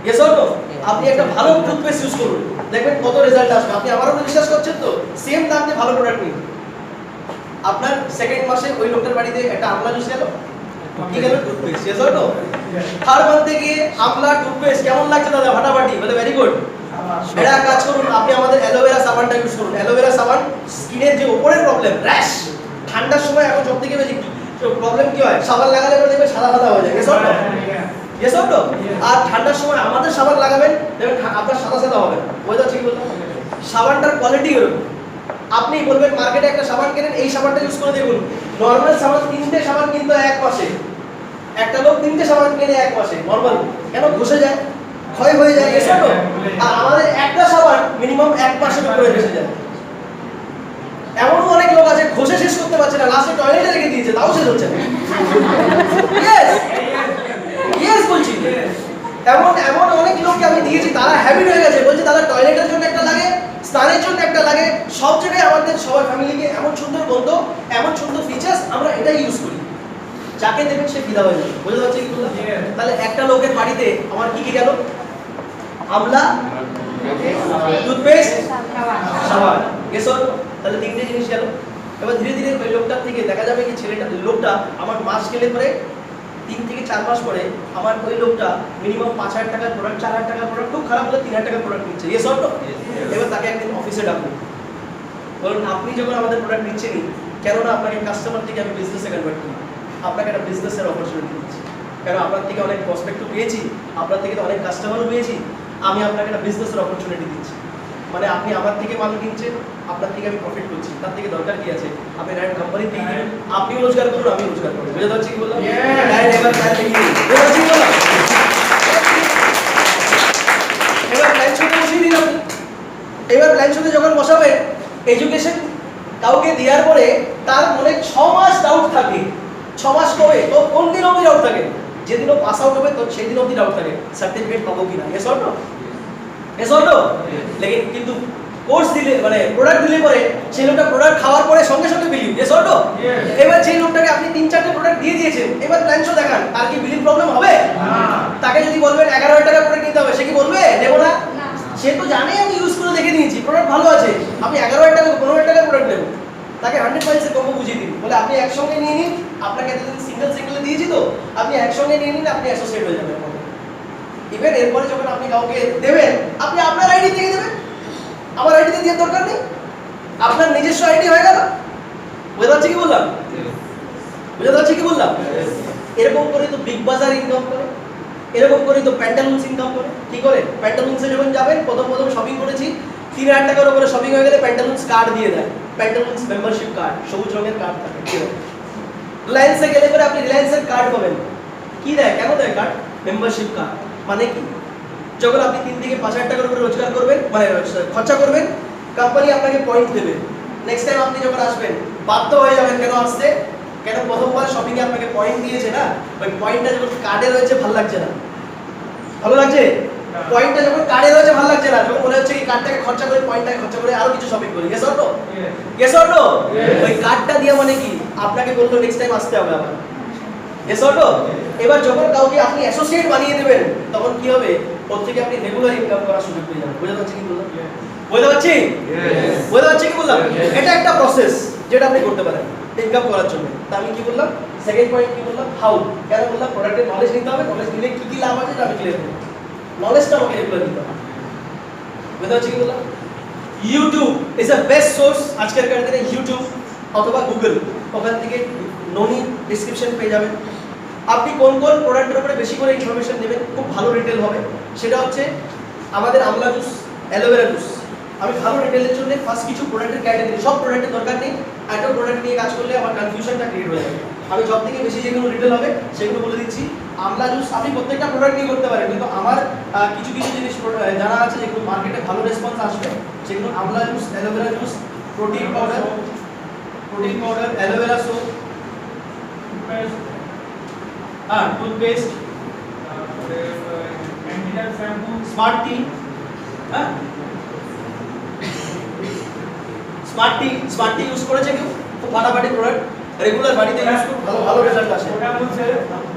Yes or no? আপনি একটা ভালো টুথপেস্ট ইউজ করুন, দেখবেন কত রেজাল্ট আসবে। আপনি আমারও বিশ্বাস করছেন তো, সেম দাম দিয়ে ভালো প্রোডাক্ট নিন। আপনার সেকেন্ড মাসে ওই লোকটার বাড়িতে একটা আমলা জুস গেল, কি গেল? Toothpaste. Yes or no? Third মান্থে গিয়ে আমলা টুথপেস্ট কেমন লাগছে দাদা? ফাটাফাটি, বলে ভেরি গুড। এটা কাজ করুন, আপনি আমাদের অ্যালোভেরা সাবানটা ইউজ করুন। অ্যালোভেরা সাবান স্কিনের যে উপরের প্রবলেম, র্যাশ, ঠান্ডার সময় এখন সবথেকে বেশি প্রবলেম কি হয়, সাবান লাগালে পরে দেখবেন সাদা সাদা হয়ে যায়। Yes or no? Yes or no? আর ঠান্ডার সময় আমাদের সাবান লাগাবেন, দেখবেন আপনার সাদা সাদা হবে। বুঝতে পারছি কি বললাম? সাবানটার কোয়ালিটি এরকম। আপনি বলবেন মার্কেটে একটা সাবান কেনেন, এই সাবানটা ইউজ করে দেখুন। নরমাল সাবান 3টে সাবান কিন্তু 1 মাসে, একটা লোক 3টে সাবান কিনে 1 মাসে, নরমাল কেন ঘষে যায়, ক্ষয় হয়ে যায়। Yes or no? আর আমাদের একটা সাবান মিনিমাম 1 মাসের উপরে ঘষে যায়। এমন অনেক লোক আছে ঘষে শেষ করতে পারছে না, লাস্টে টয়লেটে রেখে দিয়েছে, তাও শেষ হচ্ছে না। ইয়েস ইয়েস বলছি, এমন অনেক লোককে আমি দিয়েছি, তারা হ্যাবিট হয়ে গেছে, বলছে দাদা টয়লেটের জন্য একটা লাগে, স্নানের জন্য একটা লাগে, সব জায়গায় আমাদের সবার ফ্যামিলিকে এমন সুন্দর গন্ধ, এমন সুন্দর ফিচার্স, আমরা এটাই ইউজ করি। যাকে দেবেন সে ফিদা হয়ে যাবে। বুঝতে পারছি কি বললাম? তাহলে একটা লোকের বাড়িতে আমার কি কি গেল? আমলা, টুথপেস্ট, সাবান। Yes or no? তাহলে 3টে জিনিস গেল। এবার ধীরে ধীরে ওই লোকটার থেকে দেখা যাবে কি লোকটা আমার মাস গেলে পরে 3 থেকে 4 মাস পরে আমার ওই লোকটা মিনিমাম 5,000 টাকার প্রোডাক্ট, 4,000 টাকার প্রোডাক্ট, খুব খারাপ হলে 3,000 টাকার প্রোডাক্ট নিচ্ছে। Yes or no? এবার তাকে একদিন অফিসে ডাকুন, বলুন আপনি যখন আমাদের প্রোডাক্ট নিচ্ছেনই, কেননা আপনাকে কাস্টমার থেকে আমি বিজনেসে কনভার্ট করি, আপনাকে একটা বিজনেসের অপরচুনিটি দিচ্ছি, কারণ আপনার থেকে অনেক প্রসপেক্টও পেয়েছি, আপনার থেকে তো অনেক কাস্টমারও পেয়েছি, আমি আপনাকে একটা বিজনেসের অপরচুনিটি দিচ্ছি। মানে আপনি আমার থেকে মাল কিনছেন, আপনার থেকে আমি প্রফিট করছি, তার থেকে দরকার কি আছে? আপনি ডাইরেক্ট কোম্পানি থেকে দিন, আপনিও রোজগার করুন, আমিও রোজগার করব। বুঝতে পারছি কি বললাম? ডাইরেক্ট এবার প্ল্যান থেকে দিন। বুঝতে পারছি কি বললাম? এবার প্ল্যান শুতে বসিয়ে দিন আপনি। এবার প্ল্যান শুতে যখন বসাবেন, এডুকেশন কাউকে দেওয়ার পরে তার মনে 6 মাস ডাউট থাকে। 6 মাস কবে? তো কোন দিন অবধি ডাউট থাকে? যেদিনও পাস আউট হবে তো সেই দিন অবধি ডাউট থাকে, সার্টিফিকেট পাবো কিনা। Yes or no? Yes or no? লেকিন কিন্তু কোর্স দিলে মানে প্রোডাক্ট দিলে পরে সেই লোকটা প্রোডাক্ট খাওয়ার পরে সঙ্গে সঙ্গে বিলিভ। Yes or no? এবার সেই লোকটাকে আপনি 3-4টে প্রোডাক্ট দিয়ে দিয়েছেন, এবার প্ল্যান শো দেখান, তার কি বিলিভ প্রবলেম হবে? তাকে যদি বলবেন 11,000 টাকা প্রোডাক্ট নিতে হবে, সে কি বলবে নেব না? সে তো জানে আমি ইউজ করে দেখে নিয়েছি, প্রোডাক্ট ভালো আছে, আমি 11,000 টাকা 15,000 টাকার প্রোডাক্ট নেব। তাকে 100 এর কম্বো বুঝিয়ে দিন, বলে আপনি একসঙ্গে নিয়ে নিন, আপনাকে এতদিন সিঙ্গেল দিয়েছি তো, আপনি একসঙ্গে নিয়ে নিন, আপনি অ্যাসোসিয়েট হয়ে যাবেন। ইভেন এরপরে যখন আপনি কাউকে দেবেন, আপনি আপনার আইডি থেকে দেবেন, আমার আইডিতে দেওয়ার দরকার নেই, আপনার নিজস্ব আইডি হয়ে গেল। বুঝতে পারছি কি বললাম? বুঝতে পারছি কি বললাম? এরকম করে তো বিগ বাজার ইনকাম করে, এরকম করে তো প্যান্টালুন্স ইনকাম করে। কি করে? প্যান্টালুন্সে যখন যাবেন, প্রথম শপিং করেছি, 3,000 টাকার উপরে শপিং হয়ে গেলে প্যান্টালুন্স কার্ড দিয়ে দেয়, প্যান্টালুন্স মেম্বারশিপ কার্ড, সবুজ রঙের কার্ড থাকে। রিলায়েন্সে গেলে পরে আপনি রিলায়েন্সের কার্ড পাবেন। কি দেয়, কেন দেয় কার্ড? Membership card. মানে কি, যখন আপনি 3 থেকে 5,000 টাকার উপরে রোজগার করবেন, মানে খরচা করবেন, কোম্পানি আপনাকে পয়েন্ট দেবে। নেক্সট টাইম আপনি যখন আসবেন বাধ্য হয়ে যাবেন কেন আসতে, কেন প্রথমবার শপিং এ আপনাকে পয়েন্ট দিয়েছে না, ওই পয়েন্টটা যখন কার্ডে রয়েছে ভালো লাগছে না। ভালো লাগছে? পয়েন্টটা যখন কার্ডে রয়েছে ভালো লাগছে না, যখন মনে হচ্ছে কি কার্ডটাকে খরচা করে পয়েন্টটাকে খরচা করে আরো কিছু শপিং করি। Yes or no? Yes or no? ওই কার্ডটা দিয়ে মানে কি আপনাকে বললো নেক্সট টাইম আসতে হবে আবার। Yes or no? এবার যখন কাউকে আপনি অ্যাসোসিয়েট বানিয়ে দেবেন তখন কি হবে, ওর থেকে আপনি রেগুলার ইনকাম করার সুযোগ পেয়ে যাবেন। বুঝতে পারছেন কি বললাম? বুঝতে পারছি? বুঝতে পারছি কি বললাম? এটা একটা প্রসেস যেটা আপনি করতে পারেন ইনকাম করার জন্য। তা আমি কি বললাম, সেকেন্ড পয়েন্ট কি বললাম, হাউ। কেন বললাম, প্রোডাক্টের নলেজ নিতে হবে, নলেজ নিলে কি কি লাভ আছে এটা আমি ক্লিয়ার করব। নলেজটা আমাকে রেগুলার নিতে হবে। বুঝতে পারছি কি বললাম? YouTube is a best source আজকের দিনে। ইউটিউব অথবা গুগল, ওখান থেকে ননি ডেসক্রিপশন পেয়ে যাবেন। আপনি কোন কোন প্রোডাক্টের উপরে বেশি করে ইনফরমেশন নেবেন, খুব ভালো রিটেল হবে। সেটা হচ্ছে আমাদের আমলা জুস, অ্যালোভেরা জুস। আমি ভালো রিটেলের জন্য ফার্স্ট কিছু প্রোডাক্টের ক্যাটাগরি, সব প্রোডাক্টের দরকার নেই, একটা প্রোডাক্ট নিয়ে কাজ করলে আমার কনফিউশনটা ক্রিয়েট হয়ে যাবে। আমি সব থেকে বেশি যেগুলো রিটেল হবে সেগুলো বলে দিচ্ছি। আমলা জুস আপনি প্রত্যেকটা প্রোডাক্ট নিয়ে করতে পারেন, কিন্তু আমার কিছু কিছু জিনিস জানা আছে যেগুলো মার্কেটে ভালো রেসপন্স আসবে, সেগুলো amla juice, aloe vera juice, protein powder, aloe vera soap, toothpaste, smart tea, হ্যাঁ স্মার্ট টি ইউজ করেছে কেউ? খুব ফাটাফাটি প্রোডাক্ট, রেগুলার বাড়িতে ইউজ করুন, ভালো ভালো রেজাল্ট আসে।
ওটা বলছে,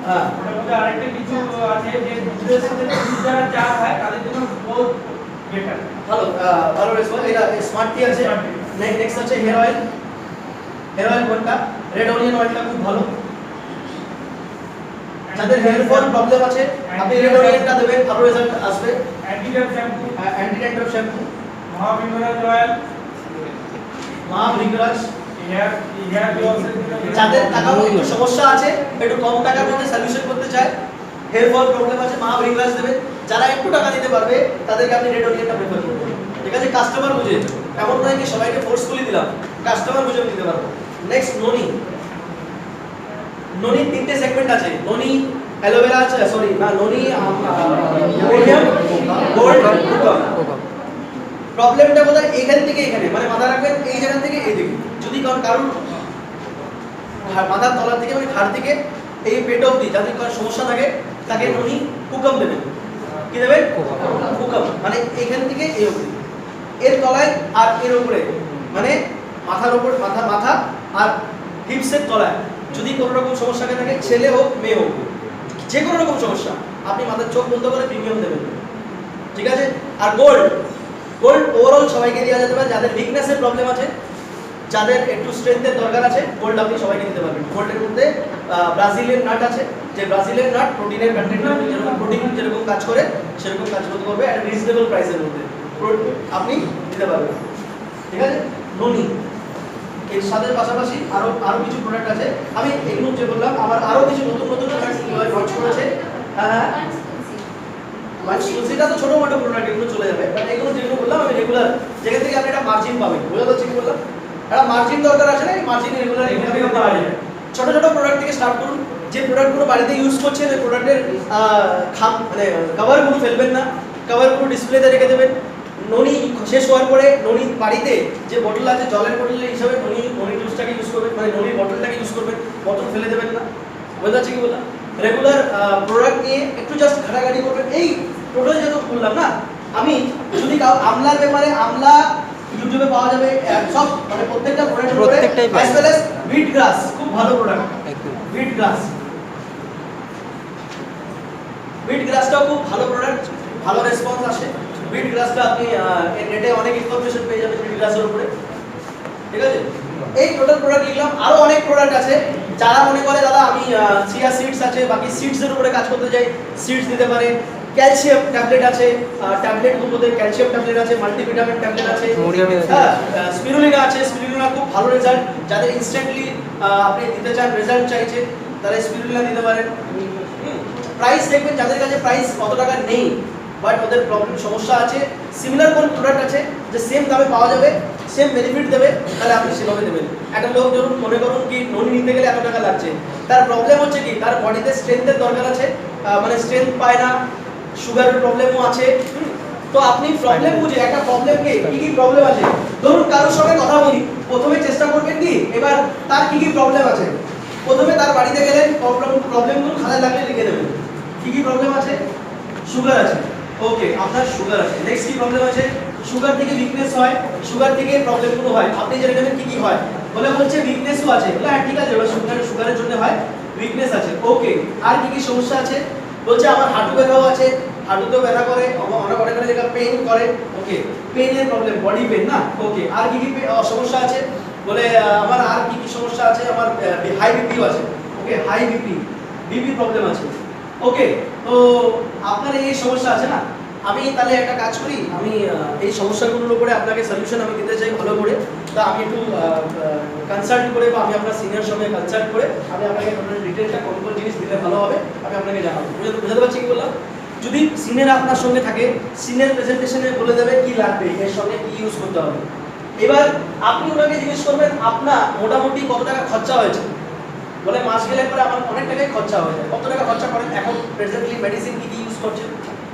হ্যাঁ
ওটার মধ্যে আরেকটা কিছু আছে যে দুধের সাথে দুধ যারা চা খায় তাদের জন্য বহুত বেটার।
ভালো ভালো রেসপন্স। এটা স্মার্ট টি আছে। নেক্সট আছে হেয়ার অয়েল। হেয়ার অয়েল কোনটা? রেড অনিয়ন অয়েলটা খুব ভালো। যাদের হেয়ার ফল প্রবলেম আছে আপনি রেড অনিয়নটা দেবেন, ভালো রেজাল্ট আসবে।
Anti dandruff shampoo,
anti dandruff shampoo,
Mahabhimraj oil,
Mahabhimraj.
Hair লসের জন্য
যাদের টাকা পয়সার সমস্যা আছে, একটু কম টাকার মধ্যে সলিউশন করতে চায়, হেয়ার ফল প্রবলেম আছে, মহাভিমরাজ দেবেন। যারা একটু টাকা দিতে পারবে তাদেরকে আপনি রেড অনিয়নটা প্রেফার করবেন। ঠিক আছে, কাস্টমার বুঝে, এমন নয় কি সবাইকে ফোর্সফুলি দিলাম, কাস্টমার বুঝে দিতে পারবো। নেক্সট ননি। ননি তিনটে সেগমেন্ট আছে, ননি অ্যালোভেরা আছে, সরি না, ননি গোল্ড প্রবলেমটা কোথায়? এইখান থেকে এখানে, মানে মাথা রাখবেন এই জায়গা থেকে এই দিকে। যদি কারণ মাথার তলা থেকে মানে ঘাড় থেকে এই পেট অবধি যাদের কারো সমস্যা থাকে তাকে ননি হুকম দেবেন। কি দেবেন? হুকম, মানে এখান থেকে এই অবধি, এর তলায় আর এর উপরে, মানে মাথার উপর, মাথা আর হিপসের তলায় যদি কোনো রকম সমস্যা থাকে, ছেলে হোক মেয়ে হোক, যে কোনো রকম সমস্যা, আপনি মাথার চোখ বন্ধ করে প্রিমিয়াম দেবেন। ঠিক আছে। আর গোল্ড ওভারঅল সবাইকে দেওয়া যেতে পারে। যাদের উইকনেসের প্রবলেম আছে, যাদের একটু স্ট্রেংথের দরকার আছে, গোল্ড আপনি সবাইকে দিতে পারবেন। গোল্ডের মধ্যে ব্রাজিলিয়ান নাট আছে, যে ব্রাজিলিয়ান নাট প্রোটিনের কন্টেন্ট, যেরকম প্রোটিন যেরকম কাজ করে সেরকম কাজ করতে পারবে একটা রিজনেবল প্রাইসের মধ্যে আপনি দিতে পারবেন। ঠিক আছে। ননি এর সাথে পাশাপাশি আরো কিছু প্রোডাক্ট আছে, আমি এগুলো যে বললাম, আমার আরো কিছু নতুন প্রোডাক্ট লঞ্চ করেছে। হ্যাঁ সেটা তো ছোট মোটো প্রোডাক্ট, এগুলো চলে যাবে, বাট এগুলো যেগুলো বললাম আমি রেগুলার যেখান থেকে আপনি একটা মার্জিন পাবেন। বোঝা যাচ্ছে কি বললাম? একটা মার্জিন দরকার আছে না, এই মার্জিন রেগুলার এখান থেকে পাওয়া যায়। ছোট ছোট প্রোডাক্ট থেকে স্টার্ট করুন। যে প্রোডাক্টগুলো বাড়িতে ইউজ করছেন ওই প্রোডাক্টের মানে কভারগুলো ফেলবেন না, কভারগুলো ডিসপ্লেতে রেখে দেবেন। ননি শেষ হওয়ার পরে ননি বাড়িতে যে বোতল আছে, জলের বোতলের হিসাবে ননি জুসটাকে ইউজ করবেন, মানে ননির বোতলটাকে ইউজ করবেন, বোতল ফেলে দেবেন না। বোঝা যাচ্ছে কি বললাম? রেগুলার প্রোডাক্ট নিয়ে একটু জাস্ট ঘাটাঘাটি করবেন। এই টোটাল যেহেতু বললাম না, আমি যদি আমলার ব্যাপারে, আমলা ইউটিউবে পাওয়া যাবে সব, মানে প্রত্যেকটা প্রোডাক্টের উপরে, অ্যাজ ওয়েল অ্যাজ হুইট গ্রাস, খুব ভালো প্রোডাক্ট। হুইট গ্রাসটাও খুব ভালো প্রোডাক্ট, ভালো রেসপন্স আসে। হুইট গ্রাসটা আপনি নেটে অনেক ইনফরমেশন পেয়ে যাবেন হুইট গ্রাসের উপরে। ঠিক আছে। এই টোটাল প্রোডাক্ট লিখলাম, আরো অনেক প্রোডাক্ট আছে। যারা মনে করে দাদা আমি চিয়া সিডস আছে, বাকি সিডসের উপরে কাজ করতে চাই, সিডস দিতে পারে। ক্যালসিয়াম ট্যাবলেট আছে, ট্যাবলেটগুলোতে ক্যালসিয়াম ট্যাবলেট আছে, মাল্টিভিটামিন ট্যাবলেট আছে, হ্যাঁ স্পিরুলিনা আছে। স্পিরুলিনা খুব ভালো রেজাল্ট, যাদের ইনস্ট্যান্টলি আপনি দিতে চান, রেজাল্ট চাইছে, তারা স্পিরুলিনা দিতে পারেন। প্রাইস দেখবেন যাদের কাছে প্রাইস কত টাকা নেই, বাট ওদের প্রবলেম সমস্যা আছে, সিমিলার কোন প্রোডাক্ট আছে যে সেম দামে পাওয়া যাবে, সেম বেনিফিট দেবে, তাহলে আপনি সেভাবে দেবেন। একটা লোক ধরুন মনে করুন কি ননি নিতে গেলে এত টাকা লাগছে, তার প্রবলেম হচ্ছে কি তার বডিতে স্ট্রেংথের দরকার আছে, মানে স্ট্রেংথ পায় না, সুগারের প্রবলেমও আছে। তো আপনি প্রবলেম বুঝে একটা প্রবলেমকে কি কি প্রবলেম আছে, ধরুন কারোর সঙ্গে কথা বলি, প্রথমে চেষ্টা করবেন কি এবার তার কি কি প্রবলেম আছে, প্রথমে তার বাড়িতে গেলেন, প্রবলেমগুলো খাতায় লাগলে লিখে দেবেন। কি কি প্রবলেম আছে? সুগার আছে, ওকে আপনার সুগার আছে। নেক্সট কি প্রবলেম আছে? সুগার থেকে উইকনেস হয়, সুগার থেকে প্রবলেমগুলো হয়, আপনি জেনে নেবেন কি কি হয়। বলছে উইকনেসও আছে, বলে হ্যাঁ ঠিক আছে, ওটা সুগারের জন্য হয়, উইকনেস আছে, ওকে। আর কি কি সমস্যা আছে? বলছে আমার হাঁটু ব্যথাও আছে, হাঁটুতেও ব্যথা করে, অনেক অনেক জায়গায় পেইন করে, ওকে, পেইনের প্রবলেম, বডি পেইন না, ওকে। আর কি কি সমস্যা আছে? বলে আমার আর কি কি সমস্যা আছে, আমার হাই বিপিও আছে, ওকে, হাই বিপি প্রবলেম আছে, ওকে। তো আপনার এই সমস্যা আছে না, আমি তাহলে একটা কাজ করি, আমি এই সমস্যাগুলোর উপরে আপনাকে সলিউশন আমি দিতে চাই ভালো করে। তা আমি একটু কনসাল্ট করে বা আমি আপনার সিনিয়র সঙ্গে কনসাল্ট করে আমি আপনাকে টোটাল ডিটেইলসটা কোন কোন জিনিস দিলে ভালো হবে আমি আপনাকে জানাবো। বুঝতে পারছি কি বললাম? যদি সিনিয়র আপনার সঙ্গে থাকে, সিনিয়র প্রেজেন্টেশনে বলে দেবে কি লাগবে, এর সঙ্গে কি ইউজ করতে হবে। এবার আপনি ওনাকে জিজ্ঞেস করবেন আপনার মোটামুটি কত টাকা খরচা হয়েছে। বলে মাস গেলে পরে আমার অনেক টাকাই খরচা হয়ে যায়। কত টাকা খরচা করেন এখন প্রেজেন্টলি, মেডিসিন কি কি ইউজ করছেন?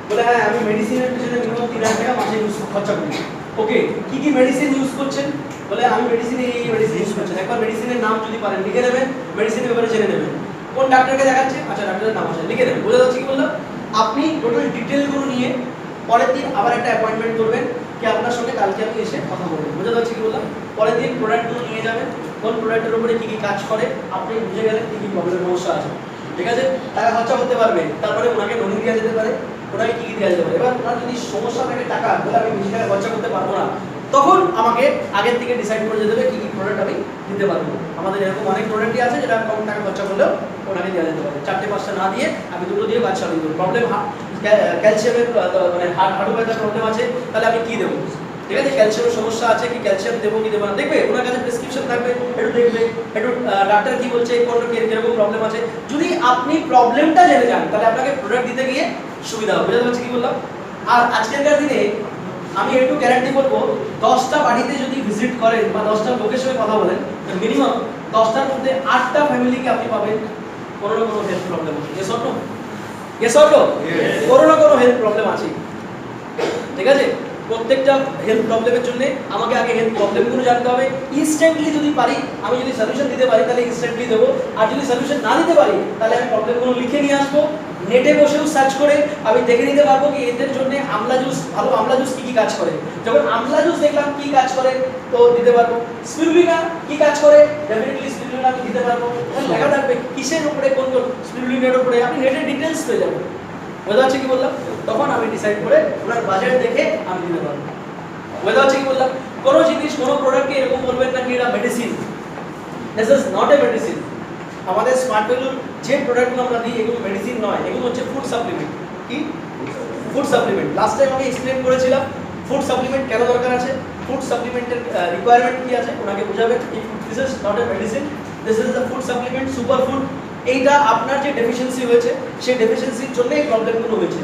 বলে হ্যাঁ আমি মেডিসিনের পিছনে মিনিমাম 3,000 টাকা মাসে খরচা করি, ওকে। কি কি মেডিসিন ইউজ করছেন? বলে আমি মেডিসিনে এই মেডিসিন ইউজ করছেন। একবার মেডিসিনের নাম যদি পারেন লিখে নেবেন, মেডিসিনের ব্যাপারে জেনে নেবেন, কোন ডাক্তারকে দেখাচ্ছে, আচ্ছা ডাক্তারের নাম আছে লিখে নেবেন। বুঝতে পারছি কি বললাম? আপনি টোটাল ডিটেলগুলো নিয়ে পরের দিন আবার একটা অ্যাপয়েন্টমেন্ট করবেন কি আপনার সঙ্গে কালকে আমি এসে কথা বলবো। বুঝতে পারছি কি বললাম? পরের দিন প্রোডাক্টগুলো নিয়ে যাবেন, কোন প্রোডাক্টের উপরে কি কি কাজ করে আপনি বুঝে গেলেন, কি কি প্রবলেম সমস্যা আছে, ঠিক আছে। টাকা খরচা করতে পারবে, তারপরে ওনাকে ননি দেওয়া যেতে পারে, ওনাকে কি কি দেওয়া যেতে পারে। এবার ওনার যদি সমস্যা থাকে টাকা, তাহলে আমি বেশি টাকা খরচা করতে পারবো না, তখন আমাকে আগের থেকে ডিসাইড করে যেতে হবে কি কি প্রোডাক্ট আমি দিতে পারবো। আমাদের এরকম অনেক প্রোডাক্টই আছে যেটা কম টাকা খরচা করলেও ওনাকে দেওয়া যেতে পারে। 4-5টা না দিয়ে আমি দুটো দিয়ে কাজ চালিয়ে দেবো। প্রবলেম ক্যালসিয়ামের মানে হাঁটু ব্যথার প্রবলেম আছে, তাহলে আমি কি দেবো, ঠিক আছে। ক্যালসিয়ামের সমস্যা আছে কি ক্যালসিয়াম দেবো কি দেবো না দেখবে, ওনার কাছে প্রেসক্রিপশন থাকবে, একটু দেখবে, একটু ডাক্তার কি বলছে, কোন কিরকম প্রবলেম আছে। যদি আপনি প্রবলেমটা জেনে যান তাহলে আপনাকে প্রোডাক্ট দিতে গিয়ে সুবিধা হবে। বুঝতে পারছি কি বললাম? আর আজকেরকার দিনে আমি একটু গ্যারান্টি করবো 10টা বাড়িতে যদি ভিজিট করেন বা 10টা লোকের সঙ্গে কথা বলেন, মিনিমাম 10টার মধ্যে 8টা ফ্যামিলিকে আপনি পাবেন কোনো না কোনো হেলথ প্রবলেম আছে। Yes or no? Yes or no? কোনো না কোনো হেলথ প্রবলেম আছে, ঠিক আছে। প্রত্যেকটা হেলথ প্রবলেমের জন্য আমাকে আগে হেলথ প্রবলেমগুলো জানতে হবে। ইনস্ট্যান্টলি যদি পারি, আমি যদি সলিউশন দিতে পারি তাহলে ইনস্ট্যান্টলি দেবো, আর যদি সলিউশন না দিতে পারি তাহলে আমি প্রবলেমগুলো লিখে নিয়ে আসবো, নেটে বসেও সার্চ করে আমি দেখে নিতে পারবো কি এদের জন্য আমলা জুস, ভালো আমলা জুস কি কি কাজ করে। যখন আমলা জুস দেখলাম কি কাজ করে তো দিতে পারবো। স্পিরুলিনা কি কাজ করে, ডেফিনেটলি স্পিরুলিনা আমি দিতে পারবো। লেখা থাকবে কিসের উপরে, কোন কোন স্পিরুলিনার উপরে, আপনি নেটে ডিটেইলস পেয়ে যাবেন। বুঝতে পারছি কি বললাম? তখন আমি ডিসাইড করে ওনার বাজেট দেখে আমি দিতে পারবো। বুঝতে পারছি কি বললাম? কোনো জিনিস, কোনো প্রোডাক্টকে এরকম বলবেন না কি এটা medicine, this is not a medicine. আমাদের স্মার্ট ভ্যালুর যে প্রোডাক্টগুলো আমরা দিই এগুলো মেডিসিন নয়, এগুলো হচ্ছে ফুড সাপ্লিমেন্ট। কি ফুড সাপ্লিমেন্ট? লাস্ট টাইম আমি এক্সপ্লেন করেছিলাম ফুড সাপ্লিমেন্ট কেন দরকার আছে, ফুড সাপ্লিমেন্টের রিকোয়ারমেন্ট কি আছে, ওনাকে বোঝাবেন this is not a medicine, this is the food supplement, super food. এইটা আপনার যে ডেফিসিয়েন্সি হয়েছে সেই ডেফিসিয়েন্সির জন্য এই প্রবলেমগুলো হয়েছে।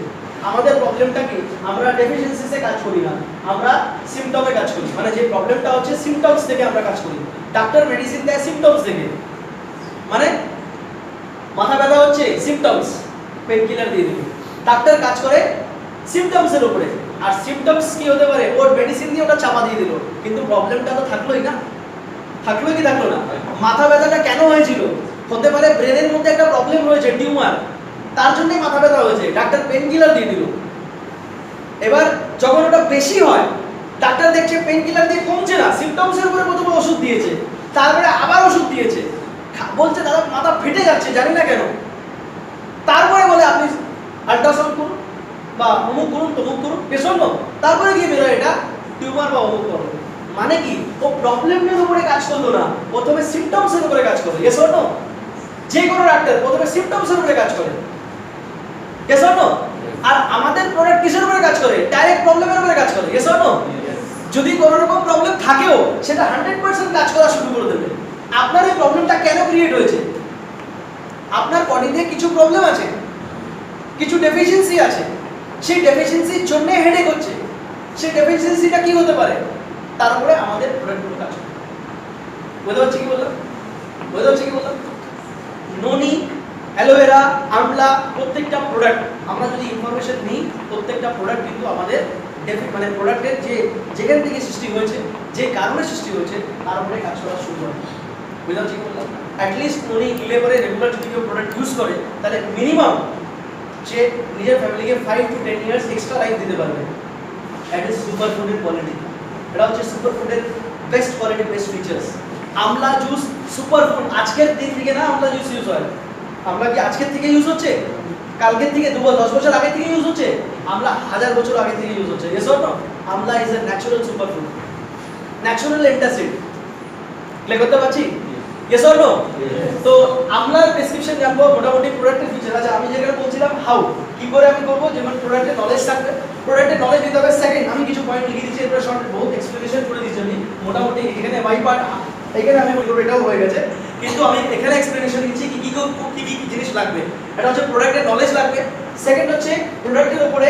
আমাদের প্রবলেমটা কি, আমরা ডেফিসিয়েন্সিতে কাজ করি না, আমরা সিমটমে কাজ করি। মানে যে প্রবলেমটা হচ্ছে সিমটমস থেকে আমরা কাজ করি। ডাক্তার মেডিসিন দেয় সিমটমস থেকে, মানে মাথা ব্যথা হচ্ছে সিমটমস, পেন কিলার দিয়ে দিবে। ডাক্তার কাজ করে সিমটমসের উপরে, আর সিমটমস কি হতে পারে, ওর মেডিসিন দিয়ে ওটা চাপা দিয়ে দিল, কিন্তু প্রবলেমটা তো থাকলোই না। থাকলো কি থাকলো না? মাথা ব্যথাটা কেন হয়েছিল? হতে পারে ব্রেনের মধ্যে একটা প্রবলেম রয়েছে, টিউমার, তার জন্যই মাথা ব্যথা হয়েছে, ডাক্তার পেন কিলার দিয়ে দিল। এবার যখন ওটা বেশি হয়, ডাক্তার দেখছে পেন কিলার দিয়ে কমছে না, সিমটমসের উপরে প্রথমে ওষুধ দিয়েছে, তারপরে আবার ওষুধ দিয়েছে, বলছে দাদা মাথা ফেটে যাচ্ছে জানি না কেন, তারপরে বলে আপনি আল্ট্রাসাউন্ড করুন বা অমুক করুন তমুক করুন, পেছন তারপরে গিয়ে বেরোয় এটা টিউমার বা অমুক প্রবলেম। মানে কি, ও প্রবলেমের উপরে কাজ করলো না, প্রথমে সিমটমসের উপরে কাজ করে। Yes or no? যে কোনো ডাক্তার প্রথমে সিমটমসের উপরে কাজ করে। Yes or no? আর আমাদের প্রোডাক্ট কিসের উপরে কাজ করে, ডাইরেক্ট প্রবলেমের উপরে কাজ করে। Yes or no? যদি কোনো রকম প্রবলেম থাকেও সেটা 100% কাজ করা শুরু করে দেবে। আপনার এই প্রবলেমটা কেন ক্রিয়েট হয়েছে? আপনার বডিতে কিছু প্রবলেম আছে, কিছু ডেফিসিয়েন্সি আছে, সেই ডেফিসিয়েন্সির জন্য হেডেক হচ্ছে। সেই ডেফিসিয়েন্সিটা কি হতে পারে? তার উপরে আমাদের প্রোডাক্টগুলো কাজ করে। বুঝতে পারছি কি বললাম? বুঝতে পারছি কি বললাম? ননি, অ্যালোভেরা, আমলা প্রত্যেকটা প্রোডাক্ট আমরা যদি ইনফরমেশন নিই, প্রত্যেকটা প্রোডাক্ট কিন্তু আমাদের মানে প্রোডাক্টের যে যেখান থেকে সৃষ্টি হয়েছে, যে কারণে সৃষ্টি হয়েছে তার উপরে কাজ করা শুরু করে। বুঝতে পারছি কি বললাম? অ্যাটলিস্ট ননি ইলেভেনে রেগুলার যদি কেউ প্রোডাক্ট ইউজ করে তাহলে মিনিমাম সে নিজের ফ্যামিলিকে 5 to 10 ইয়ার্স এক্সট্রা লাইফ দিতে পারবে। দ্যাট ইজ সুপার ফুডের কোয়ালিটি। এটা হচ্ছে সুপার ফুডের বেস্ট কোয়ালিটি, বেস্ট ফিচার্স। আমলা জুস সুপার ফুড, আজকের দিন থেকে না আমলা জুস ইউজ হয়। আমলা কি আজকের থেকে ইউজ হচ্ছে? কালকের থেকে 10 বছর আগে থেকে ইউজ হচ্ছে? আমলা 1000 বছর আগে থেকে ইউজ হচ্ছে। Yes or no? Amla is a natural super food, natural antacid. Clear করতে পারছি? Yes or no? তো আমলার প্রেসক্রিপশন জানবো, মোটামুটি প্রোডাক্টের ফিচার আছে। আমি যেখানে বলছিলাম হাউ কি করে আমি করব, যেমন প্রোডাক্টের নলেজ থাকবে, প্রোডাক্টের নলেজ দিতে হবে। সেকেন্ড, আমি কিছু পয়েন্ট লিখে দিচ্ছি, এরপরে শর্ট বহুত এক্সপ্লেনেশন করে দিচ্ছি আমি। মোটামুটি এখানে ওয়াই পার্ট, এখানে আমি বলবো এটাও হয়ে গেছে, কিন্তু আমি এখানে এক্সপ্লেনেশন দিচ্ছি কি কি জিনিস লাগবে। এটা হচ্ছে প্রোডাক্টের নলেজ লাগবে। সেকেন্ড হচ্ছে প্রোডাক্টের উপরে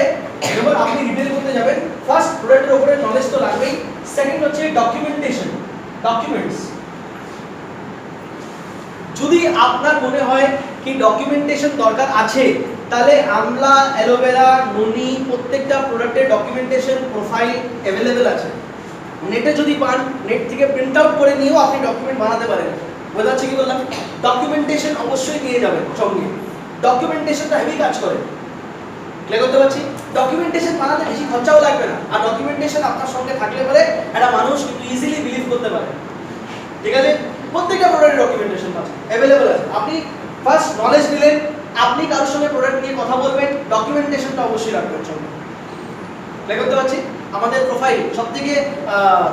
যখন আপনি রিটেল করতে যাবেন, ফার্স্ট প্রোডাক্টের উপরে নলেজ তো লাগবেই। সেকেন্ড হচ্ছে ডকুমেন্টেশন, ডকুমেন্টস। যদি আপনার মনে হয় কি ডকুমেন্টেশন দরকার আছে, তাহলে আমলা, অ্যালোভেরা, ননি প্রত্যেকটা প্রোডাক্টের ডকুমেন্টেশন প্রোফাইল অ্যাভেলেবেল আছে। নেটে যদি পান, নেট থেকে প্রিন্ট আউট করে নিয়েও আপনি ডকুমেন্ট বানাতে পারেন। বোঝা যাচ্ছে কি বললাম? ডকুমেন্টেশন অবশ্যই নিয়ে যাবেন সঙ্গে। ডকুমেন্টেশনটা হেভি কাজ করে। ক্লিয়ার করতে পারছি? ডকুমেন্টেশন বানাতে বেশি খরচাও লাগবে না, আর ডকুমেন্টেশন আপনার সঙ্গে থাকলে পরে একটা মানুষ কিন্তু ইজিলি বিলিভ করতে পারে। ঠিক আছে? প্রত্যেকটা প্রোডাক্টের ডকুমেন্টেশন আছে, অ্যাভেলেবেল আছে। আপনি ফার্স্ট নলেজ দিলেন, আপনি কারোর সঙ্গে প্রোডাক্ট নিয়ে কথা বলবেন, ডকুমেন্টেশনটা অবশ্যই রাখবেন সঙ্গে। ক্লিয়ার করতে পারছি? আমাদের প্রোফাইল সবথেকে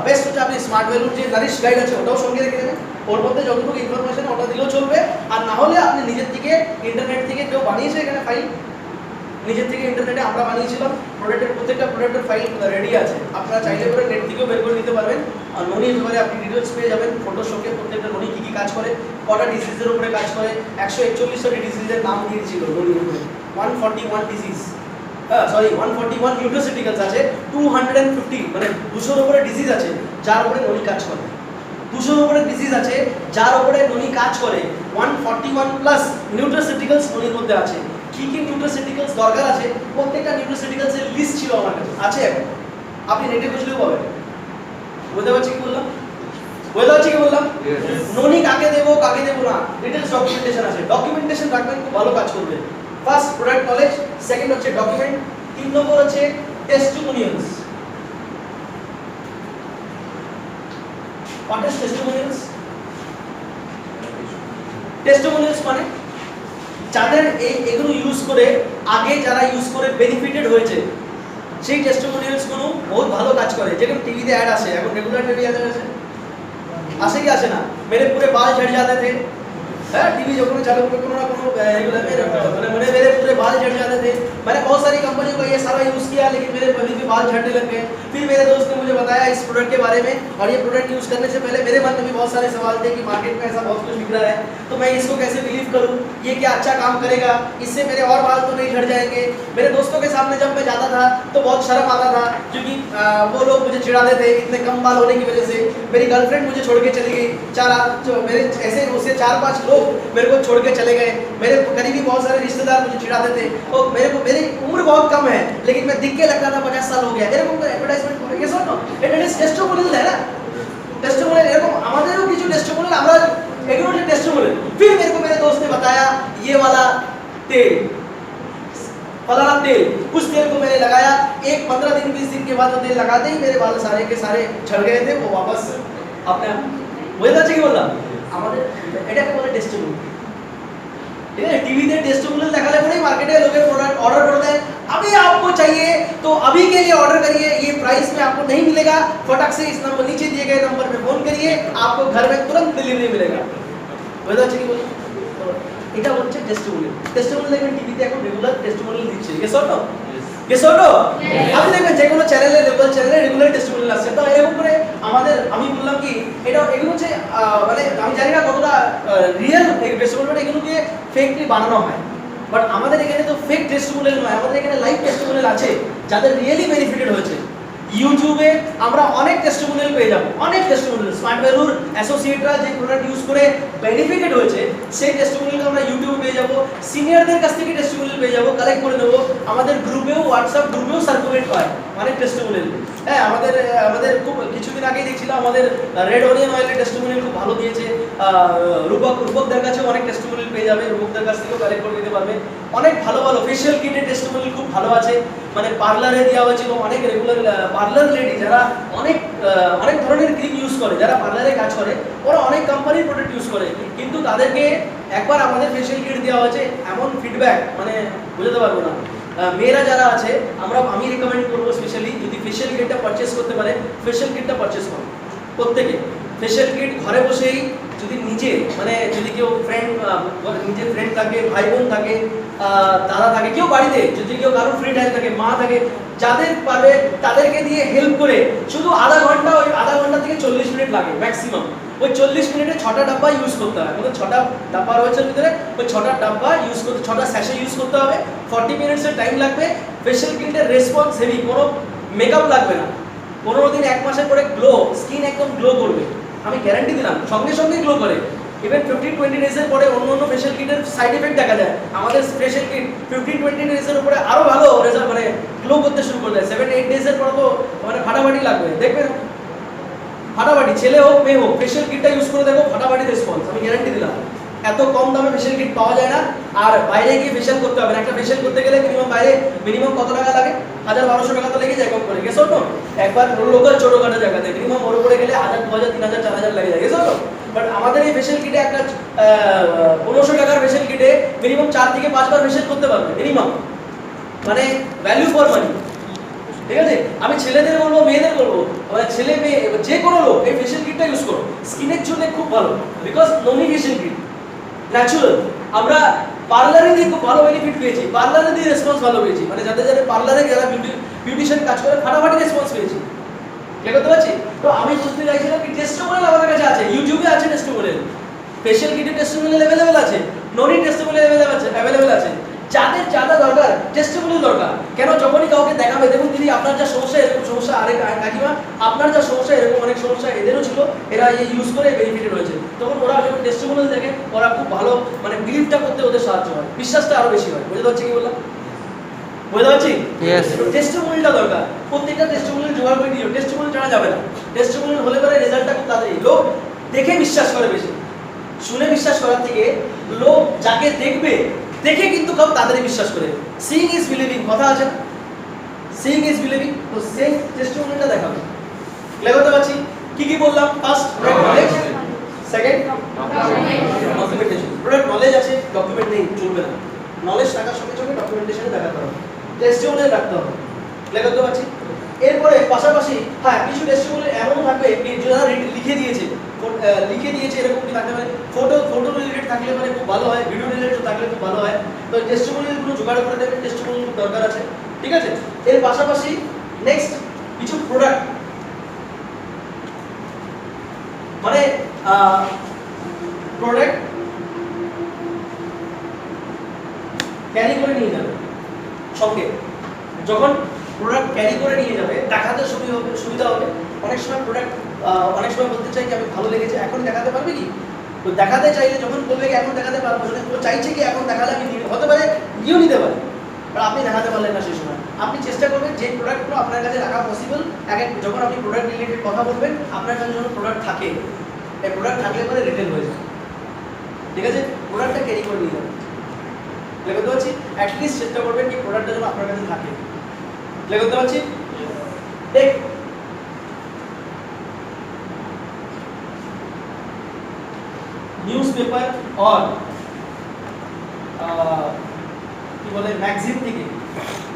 বেস্ট হচ্ছে আপনি স্মার্ট ভ্যালুর যে নারিশ গাইড আছে ওটাও সঙ্গে রেখে দেবেন। ওর মধ্যে যতটুকু ইনফরমেশন ওটা দিলেও চলবে, আর না হলে আপনি নিজের থেকে ইন্টারনেট থেকে কেউ বানিয়েছে এখানে ফাইল, নিজের থেকে ইন্টারনেটে আমরা বানিয়েছিলাম, প্রত্যেকটা প্রোডাক্টের ফাইল রেডি আছে। আপনারা চাইলে করে নেট থেকেও বের করে নিতে পারবেন। আর ননি ব্যাপারে আপনি ডিটেলস পেয়ে যাবেন, ফটোর সঙ্গে প্রত্যেকটা ননি কী কী কাজ করে, কটা ডিজিজের উপরে কাজ করে। 141টা ডিজিজের নাম দিয়েছিল ননির উপরে, 141 ডিজিজ, সরি 141 নিউট্রাসিউটিক্যালস আছে, 250 মানে 200-এর উপরে ডিজিজ আছে যার উপরে ননি কাজ করে। 200-এর উপরে ডিজিজ আছে যার উপরে ননি কাজ করে। 141 প্লাস নিউট্রাসিউটিক্যালস ননির মধ্যে আছে। কি কি নিউট্রাসিউটিক্যালস দরকার আছে, প্রত্যেকটা নিউট্রাসিউটিক্যালস এর লিস্ট ছিল আমার কাছে, আছে এখন, আপনি নেটে খুঁজলেও পাবেন। বুঝতে পারছি কি বললাম? বুঝতে পারছি কি বললাম? ননি কাকে দেবো না, ডিটেলস ডকুমেন্টেশন আছে। ডকুমেন্টেশন রাখবেন, খুব ভালো কাজ করবে। ফার্স্ট প্রোডাক্ট নলেজ, সেকেন্ড হচ্ছে ডকুমেন্ট, 3 নম্বর হচ্ছে testimonials. What is testimonials? Testimonials মানে যাদের এগুলো ইউজ করে, আগে যারা ইউজ করে বেনিফিটেড হয়েছে, সেই টেস্টিমোনিয়ালস গুলো বহুত ভালো কাজ করে। যেরকম টিভিতে অ্যাড আসে, এখন রেগুলার টিভি অ্যাড আসে কি আসে না? मेरे पूरे बाल झड़ जाते थे, टीवी जो चालू कोनो ना कोनो मेरे पूरे बाल झड़ जाते थे। मैंने बहुत सारी कंपनियों का ये सारा यूज़ किया, लेकिन मेरे अभी भी बाल झड़ने लग गए। फिर मेरे दोस्त ने मुझे बताया इस प्रोडक्ट के बारे में, और ये प्रोडक्ट यूज़ करने से पहले मेरे मन में भी बहुत सारे सवाल थे कि मार्केट में ऐसा बहुत कुछ बिक रहा है, तो मैं इसको कैसे बिलीव करूँ, ये क्या अच्छा काम करेगा, इससे मेरे और बाल तो नहीं झड़ जाएंगे। मेरे दोस्तों के सामने जब मैं जाता था तो बहुत शर्म आता था, क्योंकि वो लोग मुझे चिढ़ाते थे इतने कम बाल होने की वजह से। मेरी गर्लफ्रेंड मुझे छोड़ के चली गई, मेरे ऐसे उससे 4-5 लोग मेरे को छोड़ के चले गए। मेरे करीबी बहुत सारे रिश्तेदार मुझे चिढ़ाते थे, और मेरी उम्र बहुत कम है, लेकिन मैं दिख के लगता था 50 साल हो गया। এরকম অ্যাডভার্টাইজমেন্ট করে গেছো না, এটা ইজ টেস্টিমোনিয়াল, তাই না? टेस्टिमोनियल এরকম আমাদেরও কিছু টেস্টিমোনিয়াল, আমরা এগুলো হচ্ছে টেস্টিমোনিয়াল। फिर मेरे को मेरे दोस्त ने बताया ये वाला तेल, फलाना तेल, उस तेल को मैंने लगाया, 15 दिन 20 दिन के बाद वो तेल लगाते ही मेरे बाल सारे के सारे झड़ गए थे, वो वापस अपने आप বুঝতে পারছি কি বললাম? আমাদের এটাকে বলে টেস্টিমোনিয়াল। ठीक है, टीवी पे टेस्टिमोनियल दिखाने पड़े, मार्केट में लोग प्रोडक्ट ऑर्डर करते हैं, अभी आपको चाहिए तो अभी के लिए ऑर्डर करिए, ये प्राइस में आपको नहीं मिलेगा, फटाक से इस नंबर नीचे दिए गए नंबर पे फोन करिए, आपको घर में तुरंत डिलीवरी मिलेगा। বুঝতে পারছি কি বললাম? তো এটা হচ্ছে টেস্টিমোনিয়াল। টেস্টিমোনিয়াল দেখবেন টিভিতে এখন রেগুলার টেস্টিমোনিয়াল দিচ্ছে, yes or no? Yes or no? আপনি দেখবেন যে কোনো চ্যানেলে, লোকাল চ্যানেলে রেগুলার টেস্টিমোনিয়াল আসছে। তো এরকম করে আমাদের, আমি বললাম কি এটা এগুলো হচ্ছে মানে আমি জানি না কতটা রিয়েল টেস্টিমোনিয়াল, এগুলোকে ফেকলি বানানো হয়, বাট আমাদের এখানে তো ফেক টেস্টিমোনিয়াল নয়, আমাদের এখানে লাইভ টেস্টিমোনিয়াল আছে যাদের রিয়েলি বেনিফিটেড হয়েছে। ইউটিউবে আমরা অনেক টেস্টিমোনিয়াল পেয়ে যাবো, অনেক টেস্টিমোনিয়াল। স্মার্ট ভ্যালুর অ্যাসোসিয়েটরা যে প্রোডাক্ট ইউজ করে বেনিফিটেড হয়েছে সেই টেস্টিমোনিয়াল আমরা ইউটিউবে পেয়ে যাবো, সিনিয়রদের কাছ থেকে টেস্টিমোনিয়াল পেয়ে যাবো, কালেক্ট করে দেবো। আমাদের গ্রুপেও, হোয়াটসঅ্যাপ গ্রুপেও সার্কুলেট হয় অনেক টেস্টিমোনিয়াল। হ্যাঁ, আমাদের খুব কিছুদিন আগেই দেখছিলাম আমাদের রেড অনিয়ন অয়েলের টেস্টিমোনিয়াল খুব ভালো দিয়েছে। রূপকদের কাছেও অনেক টেস্টিমোনিয়াল পেয়ে যাবে, রূপকদের কাছ থেকেও কালেক্ট করে দিতে পারবে। অনেক ভালো ভালো ফেশিয়াল কিটের টেস্টিমোনিয়াল খুব ভালো আছে, মানে পার্লারে দেওয়া হয়েছিল। অনেক রেগুলার পার্লার লেডি যারা অনেক ধরনের ক্রিম ইউজ করে, যারা পার্লারে কাজ করে, ওরা অনেক কোম্পানির প্রোডাক্ট ইউজ করে, কিন্তু তাদেরকে একবার আমাদের ফেশিয়াল কিট দেওয়া হয়েছে, এমন ফিডব্যাক মানে বোঝাতে পারবো না। মেয়েরা যারা আছে আমি রেকমেন্ড করবো স্পেশালি, যদি ফেশিয়াল কিটটা পারচেস করতে পারে, ফেশিয়াল কিটটা পারচেস করো প্রত্যেকে। ফেশিয়াল কিট ঘরে বসেই যদি যদি কেউ নিজের ফ্রেন্ড থাকে, ভাই বোন থাকে, দাদা থাকে, কেউ বাড়িতে যদি কেউ কারোর ফ্রি টাইম থাকে, মা থাকে, যাদের পারবে তাদেরকে দিয়ে হেল্প করে শুধু আধা ঘন্টা থেকে 40 মিনিট লাগে ম্যাক্সিমাম। ওই 40 মিনিটে 6টা ডাব্বা ইউজ করতে হয়। আমাদের 6টা ডাব্বা রয়েছে ভিতরে, ওই 6টা ডাব্বা ইউজ করতে, 6টা স্যাশে ইউজ করতে হবে। 40 মিনিটসের টাইম লাগবে। ফেশিয়াল কিটের রেসপন্স হেভি, কোনো মেকআপ লাগবে না। 15 দিন 1 মাসের পরে স্কিন একদম গ্লো করবে, আমি গ্যারান্টি দিলাম, সঙ্গে সঙ্গে গ্লো করে। ইভেন 15-20 ডেজের পরে অন্য ফেশিয়াল কিটের সাইড এফেক্ট দেখা যায়, আমাদের ফেশিয়াল কিট 15-20 ডেজের উপরে আরো ভালো রেজাল্ট, মানে গ্লো করতে শুরু করে দেয়। 7-8 ডেজের পর তো মানে ফাটাফাটি লাগবে, দেখবেন ফাটাফাটি, ছেলে হোক মেয়ে হোক, ফেশিয়াল কিটটা ইউজ করে দেখো, ফাটাফাটি রেসপন্স, আমি গ্যারান্টি দিলাম। এত কম দামে ফেশিয়াল কিট পাওয়া যায় না। আর বাইরে গিয়ে ফেশিয়াল করতে হবে না, একটা ফেশিয়াল করতে গেলে মিনিমাম কত টাকা লাগে? 1000-1200 টাকা তো লেগে যায় কম করে, গেছো তো? একবার লোকাল ছোটখাটো জায়গাতে মিনিমাম ওর উপরে গেলে 1000, 2000, 3000, 4000 লেগে যায়, গেছো তো? বাট আমাদের এই ফেশিয়াল কিটে একটা 1500 টাকার ফেশিয়াল কিটে মিনিমাম 4 থেকে 5 বার ফেশিয়াল করতে পারবে মিনিমাম, মানে ভ্যালু ফর মানি। ঠিক আছে, আমি ছেলেদের বলবো, মেয়েদের বলবো, মানে ছেলে মেয়ে যে কোনো লোক এই ফেশিয়াল কিটটা ইউজ করো, স্কিনের জন্য খুব ভালো। Because Noni facial kit natural. আমরা পার্লারে দিয়ে খুব ভালো বেনিফিট পেয়েছি, পার্লারে দিয়ে রেসপন্স ভালো পেয়েছি, মানে যাদের পার্লারে যারা বিউটিশিয়ান কাজ করে ফাটাফাটি রেসপন্স পেয়েছি। ক্লিয়ার করতে পারছি তো? আমি বুঝতে চাইছিলাম কি টেস্টিমোনিয়াল আমাদের কাছে আছে, ইউটিউবে আছে টেস্টিমোনিয়াল, ফেশিয়াল কিটের টেস্টিমোনিয়াল অ্যাভেলেবল আছে, ননি টেস্টিমোনিয়াল অ্যাভেলেবল আছে। যাদের যারা দরকার টেস্টিমোনিয়াল দরকার, কেন যখনই কাউকে দেখাবে, দেখুন দিদি আপনার যা সমস্যা, এরকম সমস্যা, আরেক কাকিমা আপনার যা সমস্যা, এরকম অনেক সমস্যা এদেরও ছিল, এরা ইউজ করে বেনিফিটেড হয়েছে। তখন ওরা যখন টেস্টিমোনিয়াল দেখে, ওরা খুব ভালো, মানে বিলিভটা করতে ওদের সাহায্য হয়, বিশ্বাসটা আরো বেশি হয়। বুঝতে পারছি কি বললাম? বুঝতে পারছি? টেস্টিমোনিয়ালটা দরকার, প্রত্যেকটা টেস্টিমোনিয়াল জোগাড় করে দিও। টেস্টিমোনিয়াল জানা যাবে না, টেস্টিমোনিয়াল হলে পরে রেজাল্টটা খুব তাড়াতাড়ি। লোক দেখে বিশ্বাস করে বেশি, শুনে বিশ্বাস করার থেকে লোক যাকে দেখে কিন্তু খুব তাড়াতাড়ি বিশ্বাস করে। সিইং ইজ বিলিভিং, কথা আছে না? সিইং ইজ বিলিভিং, তো সেই টেস্টিমোনিয়ালটা দেখাবে। ক্লিয়ার করতে পারছি? কি বললাম? First knowledge, second documentation. Product knowledge আছে, ডকুমেন্ট নেই, চলবে না। নলেজ থাকার সঙ্গে সঙ্গে ডকুমেন্টেশন দেখাতে হবে, টেস্টিমোনিয়াল রাখতে হবে। ক্লিয়ার করতে পারছি? এরপরে পাশাপাশি হ্যাঁ, কিছু টেস্টিমোনিয়াল এমন থাকবে যারা লিখে দিয়েছে এরকম কি থাকতে পারে, ফটো রিলেটেড থাকলে মানে খুব ভালো হয়, ভিডিও রিলেটেড থাকলে খুব ভালো হয়। তো টেস্টিমোনিয়াল গুলো জোগাড় করে দেবেন, টেস্টিমোনিয়াল খুব দরকার আছে। ঠিক আছে, এর পাশাপাশি নেক্সট কিছু প্রোডাক্ট, মানে প্রোডাক্ট ক্যারি করে নিয়ে যাবে সঙ্গে। যখন প্রোডাক্ট ক্যারি করে নিয়ে যাবে, দেখাতে সুবিধা হবে। অনেক সময় বলতে চাই যে আমি ভালো লেগেছে, এখন দেখাতে পারবে কি? তো দেখাতে চাইলে যখন বলবে কি এখন দেখাতে পারবো, ও চাইছে কি এখন দেখালে আমি হতে পারে নিয়েও নিতে পারি, আর আপনি দেখাতে পারলেন না সেই সময়। আপনি চেষ্টা করবেন যে প্রোডাক্টগুলো আপনার কাছে রাখা পসিবল। যখন আপনি প্রোডাক্ট রিলেটেড কথা বলবেন, আপনার কাছে যখন প্রোডাক্ট থাকে, এই প্রোডাক্ট থাকলে পরে রিটেল হয়ে যায়। ঠিক আছে, প্রোডাক্টটা ক্যারি করে নিয়ে যাবেন। বুঝতে পারছি? অ্যাটলিস্ট চেষ্টা করবেন কি প্রোডাক্টটা যেন আপনার কাছে থাকে। বুঝতে পারছি? দেখ, নিউজপেপার অর কি বলে ম্যাগাজিন থেকে,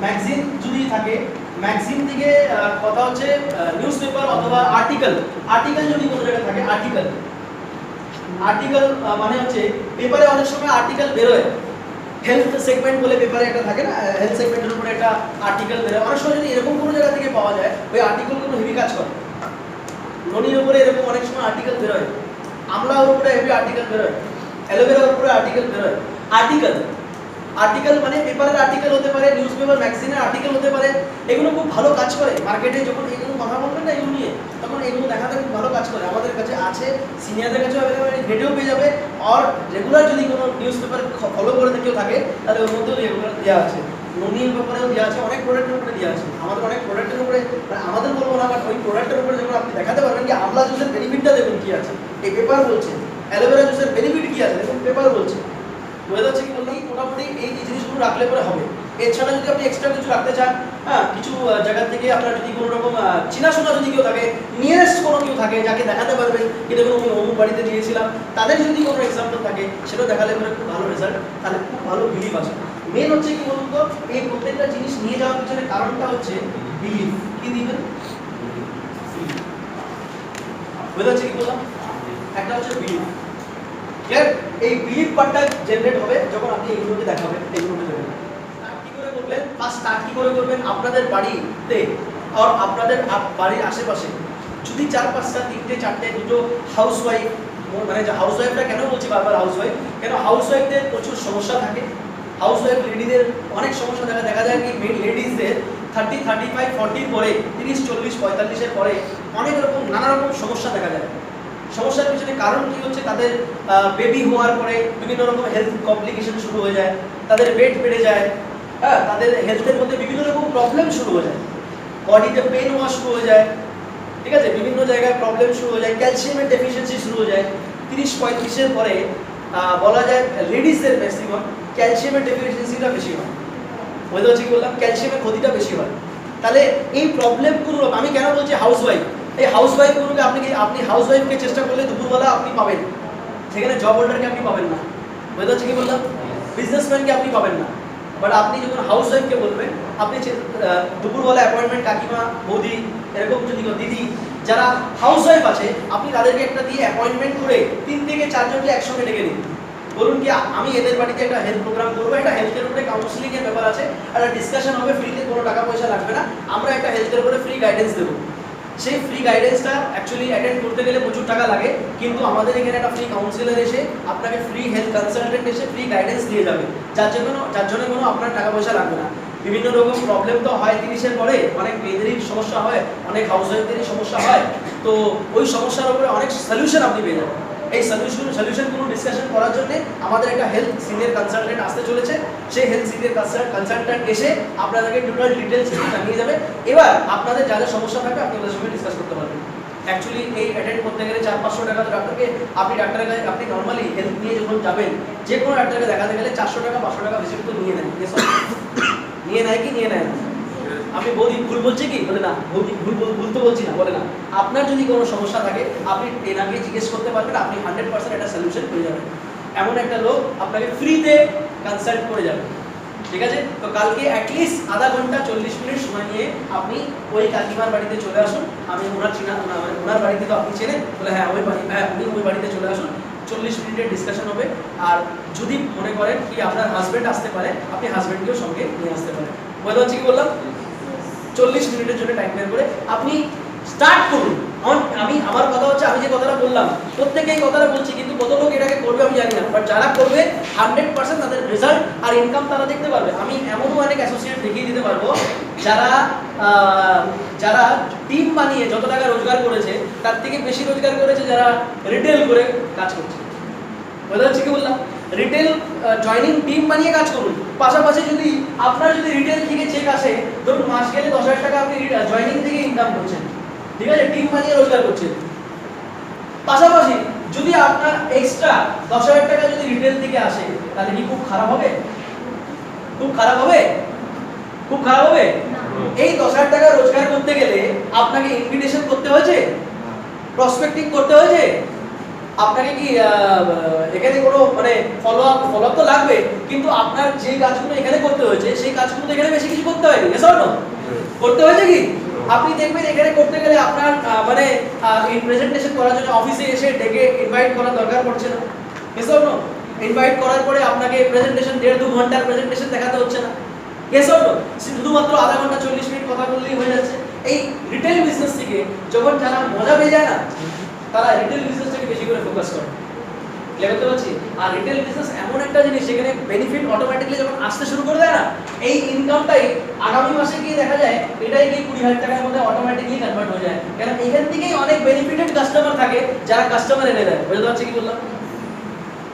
ম্যাগাজিন যদি থাকে, ম্যাগাজিন থেকে কথা হচ্ছে নিউজপেপার অথবা আর্টিকেল যদি কোনো জায়গায় থাকে, আর্টিকেল মানে হচ্ছে পেপারে অনেক সময় আর্টিকেল বেরোয়, হেলথ সেগমেন্ট বলে পেপারে একটা থাকে না, হেলথ সেগমেন্টের উপরে একটা আর্টিকেল বেরোয়। অনেক সময় যদি এরকম কোনো জায়গা থেকে পাওয়া যায়, ওই আর্টিকেলগুলো হেভি কাজ করে। ননির উপরে এরকম অনেক সময় আর্টিকেল বেরোয়, আমলার উপরে হেভি আর্টিকেল বেরোয়, অ্যালোভেরার উপরে আর্টিকেল বেরোয়। আর্টিকেল মানে পেপারের আর্টিকেল হতে পারে, নিউজ পেপার ম্যাগাজিনের আর্টিকেল হতে পারে, এগুলো খুব ভালো কাজ করে মার্কেটে। যখন এগুলো কথা বলবেন না এগুলো নিয়ে, তখন এগুলো দেখাতে খুব ভালো কাজ করে। আমাদের কাছে আছে, সিনিয়রদের কাছেও অ্যাভেলেবল, নেটেও পেয়ে যাবে। আর রেগুলার যদি কোনো নিউজ পেপার ফলো করে কেউ থাকে তাহলে ওর মধ্যেও রেগুলার দেওয়া আছে, নোনির ব্যাপারেও দেওয়া আছে, অনেক প্রোডাক্টের উপরে দেওয়া আছে। আমাদের অনেক প্রোডাক্টের উপরে, মানে আমাদের বলবো না, বাট ওই প্রোডাক্টের উপরে যখন আপনি দেখাতে পারবেন কি আমলা জুসের বেনিফিটটা দেখুন কি আছে, এই পেপার বলছে। অ্যালোভেরা জুসের বেনিফিট কি আছে দেখুন, পেপার বলছে। বোঝা যাচ্ছে কি বললাম? মোটামুটি এই জিনিসগুলো রাখলে পরে হবে। এছাড়া যদি আপনি এক্সট্রা কিছু রাখতে চান, হ্যাঁ, কিছু জায়গা থেকে আপনার যদি কোনো রকম চেনাশোনা যদি কেউ থাকে, নিয়ারেস্ট কোনো কেউ থাকে যাকে দেখাতে পারবেন কি দেখুন আমি অমুক বাড়িতে দিয়েছিলাম, তাদের যদি কোনো এক্সাম্পল থাকে সেটাও দেখালে পরে খুব ভালো রেজাল্ট, তাহলে খুব ভালো বিলিভ আছে। মেন হচ্ছে কি বলুন তো, এই প্রত্যেকটা জিনিস নিয়ে যাওয়ার পিছনে কারণটা হচ্ছে বিলিভ। কি দিবেন? বোঝা যাচ্ছে কি বললাম? একটা হচ্ছে বিলিভ। এই বিলিভ পার্টটা জেনারেট হবে যখন আপনি এইগুলোকে দেখাবেন, এইগুলোকে দেখাবেন। স্টার্ট কি করে করবেন? ফার্স্ট স্টার্ট কি করে করবেন? আপনাদের বাড়িতে আর আপনাদের বাড়ির আশেপাশে যদি 4-5টা 3টে 4টে 2টো হাউসওয়াইফ, মানে যে হাউসওয়াইফটা কেন বলছি বারবার হাউসওয়াইফ, কেন হাউসওয়াইফদের প্রচুর সমস্যা থাকে। হাউসওয়াইফ লেডিদের অনেক সমস্যা দেখা যায় কি মেন লেডিসদের 30, 35, 40 পরে 30, 40, 45-এর পরে অনেক রকম নানা রকম সমস্যা দেখা যায়। সমস্যার পিছনে কারণ কি হচ্ছে? তাদের বেবি হওয়ার পরে বিভিন্ন রকম হেলথ কমপ্লিকেশন শুরু হয়ে যায়, তাদের ওয়েট বেড়ে যায়, হ্যাঁ, তাদের হেলথের মধ্যে বিভিন্ন রকম প্রবলেম শুরু হয়ে যায়, বডিতে পেন হওয়া শুরু হয়ে যায়, ঠিক আছে, বিভিন্ন জায়গায় প্রবলেম শুরু হয়ে যায়, ক্যালসিয়ামের ডেফিসিয়েন্সি শুরু হয়ে যায়। 30-35-এর পরে বলা যায় লেডিসদের ম্যাক্সিমাম ক্যালসিয়ামের ডেফিসিয়েন্সিটা বেশি হয়। বুঝতে পারছি কি বললাম? ক্যালসিয়ামের ক্ষতিটা বেশি হয়। তাহলে এই প্রবলেমগুলো আমি কেন বলছি হাউসওয়াইফ, এই হাউসওয়াইফগুলোকে আপনি হাউসওয়াইফকে চেষ্টা করলে দুপুরবেলা আপনি পাবেন, সেখানে জব হোল্ডারকে আপনি পাবেন না। বুঝতে পারছি কি বললাম? বিজনেসম্যানকে আপনি পাবেন না। বাট আপনি যখন হাউসওয়াইফকে বলবেন, আপনি দুপুরবেলা অ্যাপয়েন্টমেন্ট কাকিমা, বৌদি, এরকম যদি দিদি যারা হাউসওয়াইফ আছে, আপনি তাদেরকে একটা দিয়ে অ্যাপয়েন্টমেন্ট করে 3 থেকে 4 জনকে একসঙ্গে ডেকে নিন। বলুন কি আমি এদের বাড়িতে একটা হেলথ প্রোগ্রাম করবো, একটা হেলথের উপরে কাউন্সিলিং এর ব্যাপার আছে, একটা ডিসকাশন হবে, ফ্রিতে, কোনো টাকা পয়সা লাগবে না, আমরা একটা হেলথের উপরে ফ্রি গাইডেন্স দেবো। সেই ফ্রি গাইডেন্সটা অ্যাকচুয়ালি অ্যাটেন্ড করতে গেলে প্রচুর টাকা লাগে, কিন্তু আমাদের এখানে একটা ফ্রি কাউন্সিলর এসে আপনাকে ফ্রি হেলথ কনসালটেন্ট এসে ফ্রি গাইডেন্স দিয়ে যাবে, যার জন্য কোনো আপনার টাকা পয়সা লাগবে না। বিভিন্ন রকম প্রবলেম তো হয় 30-এর পরে, অনেক মেয়েদেরই সমস্যা হয়, অনেক হাউসওয়াইফদেরই সমস্যা হয়, তো ওই সমস্যার উপরে অনেক সলিউশন আপনি পেয়ে যাবেন। এই সলিউশনগুলো ডিসকাশন করার জন্য আমাদের একটা হেলথ সিনিয়র কনসালটেন্ট আসতে চলেছে। সেই হেলথ সিনিয়র কনসালটেন্ট এসে আপনাদেরকে টোটাল ডিটেলস জানিয়ে যাবে। এবার আপনাদের যা যা সমস্যা থাকবে আপনি ওদের সঙ্গে ডিসকাস করতে পারবেন। অ্যাকচুয়ালি এই অ্যাটেন্ড করতে গেলে 400-500 টাকা তো ডাক্তারকে, ডাক্তারের কাছে আপনি নর্মালি হেলথ নিয়ে যখন যাবেন, যে কোনো ডাক্তারকে দেখাতে গেলে 400 টাকা 500 টাকা বেশি তো নিয়ে নেয়। নিয়ে নেয় কি নিয়ে নেয় না? আপনি বৌদি ভুল বলছে কি? বলে না, বৌদি ভুল তো বলছি না, বলে না। আপনার যদি কোনো সমস্যা থাকে আপনি এনাকে জিজ্ঞেস করতে পারবেন, আপনি 100% একটা সলিউশন পেয়ে যাবেন। এমন একটা লোক আপনাকে ফ্রিতে কনসাল্ট করে যাবে, ঠিক আছে? তো কালকে অ্যাটলিস্ট আধা ঘন্টা 40 মিনিট সময় নিয়ে আপনি ওই কাকিমার বাড়িতে চলে আসুন। আমি ওনার বাড়িতে তো আপনি চেনেন, বলে হ্যাঁ ওই বাড়ি, হ্যাঁ আপনি ওই বাড়িতে চলে আসুন। 40 মিনিটের ডিসকাশন হবে। আর যদি মনে করেন কি আপনার হাজব্যান্ড আসতে পারে, আপনি হাজব্যান্ডকেও সঙ্গে নিয়ে আসতে পারেন। বুঝতে পারছি কি বললাম? 40 মিনিটের জন্য টাইম বের করে আপনি স্টার্ট করুন। আমার কথা হচ্ছে, আমি যে কথাটা বললাম প্রত্যেকে এই কথাটা বলছি, কিন্তু কত লোক এটাকে করবে আমি জানি না, বাট যারা করবে 100% তাদের রেজাল্ট আর ইনকাম তারা দেখতে পারবে। আমি এমনও অনেক অ্যাসোসিয়েট দেখিয়ে দিতে পারবো যারা টিম বানিয়ে যত টাকা রোজগার করেছে তার থেকে বেশি রোজগার করেছে যারা রিটেল করে কাজ করছে। বুঝতে পারছি কি বললাম? রিটেল জয়নিং টিম বানিয়ে কাজ করুন। পাশাপাশি যদি আপনার যদি রিটেল থেকে চেক আসে, ধরুন মাস গেলে 10,000 টাকা আপনি জয়নিং থেকে ইনকাম করছেন, ঠিক আছে, টিম বানিয়ে রোজগার করছেন। পাশাপাশি যদি আপনার এক্সট্রা 10,000 টাকা যদি রিটেল থেকে আসে, তাহলে কি খুব খারাপ হবে? খুব খারাপ হবে? খুব খারাপ হবে? এই 10,000 টাকা রোজগার করতে গেলে আপনাকে ইনভিটেশন করতে হয়েছে, প্রসপেক্টিং করতে হয়েছে, আপনাকে কি এখানে কোনো মানে ফলো আপ তো লাগবে, কিন্তু আপনার যে কাজগুলো এখানে করতে হয়েছে সেই কাজগুলো এখানে বেশি কিছু করতে হয়নি। এসব না করতে হয়েছে কি? আপনি দেখবেন এখানে করতে গেলে আপনার মানে প্রেজেন্টেশন করার জন্য অফিসে এসে ডেকে ইনভাইট করার দরকার পড়ছে না। এসব না ইনভাইট করার পরে আপনাকে প্রেজেন্টেশন 1.5-2 ঘন্টার প্রেজেন্টেশন দেখাতে হচ্ছে না। এসব না শুধুমাত্র আধা ঘন্টা 40 মিনিট কথা বললেই হয়ে যাচ্ছে। এই রিটেল বিজনেস থেকে যখন যারা মজা পেয়ে যায় না, তারা রিটেল বিজনেসটাকে বেশি করে ফোকাস করে। ক্লিয়ার করতে পারছি? আর রিটেল বিজনেস এমন একটা জিনিস যেখানে বেনিফিট অটোমেটিক্যালি যখন আসতে শুরু করে দেয় না, এই ইনকামটাই আগামী মাসে গিয়ে দেখা যায় এটাই গিয়ে 20,000 টাকার মধ্যে অটোমেটিক্যালি কনভার্ট হয়ে যায়। কারণ এখান থেকেই অনেক বেনিফিটেড কাস্টমার থাকে যারা কাস্টমার এনে দেয়। বুঝতে পারছি কি বললাম?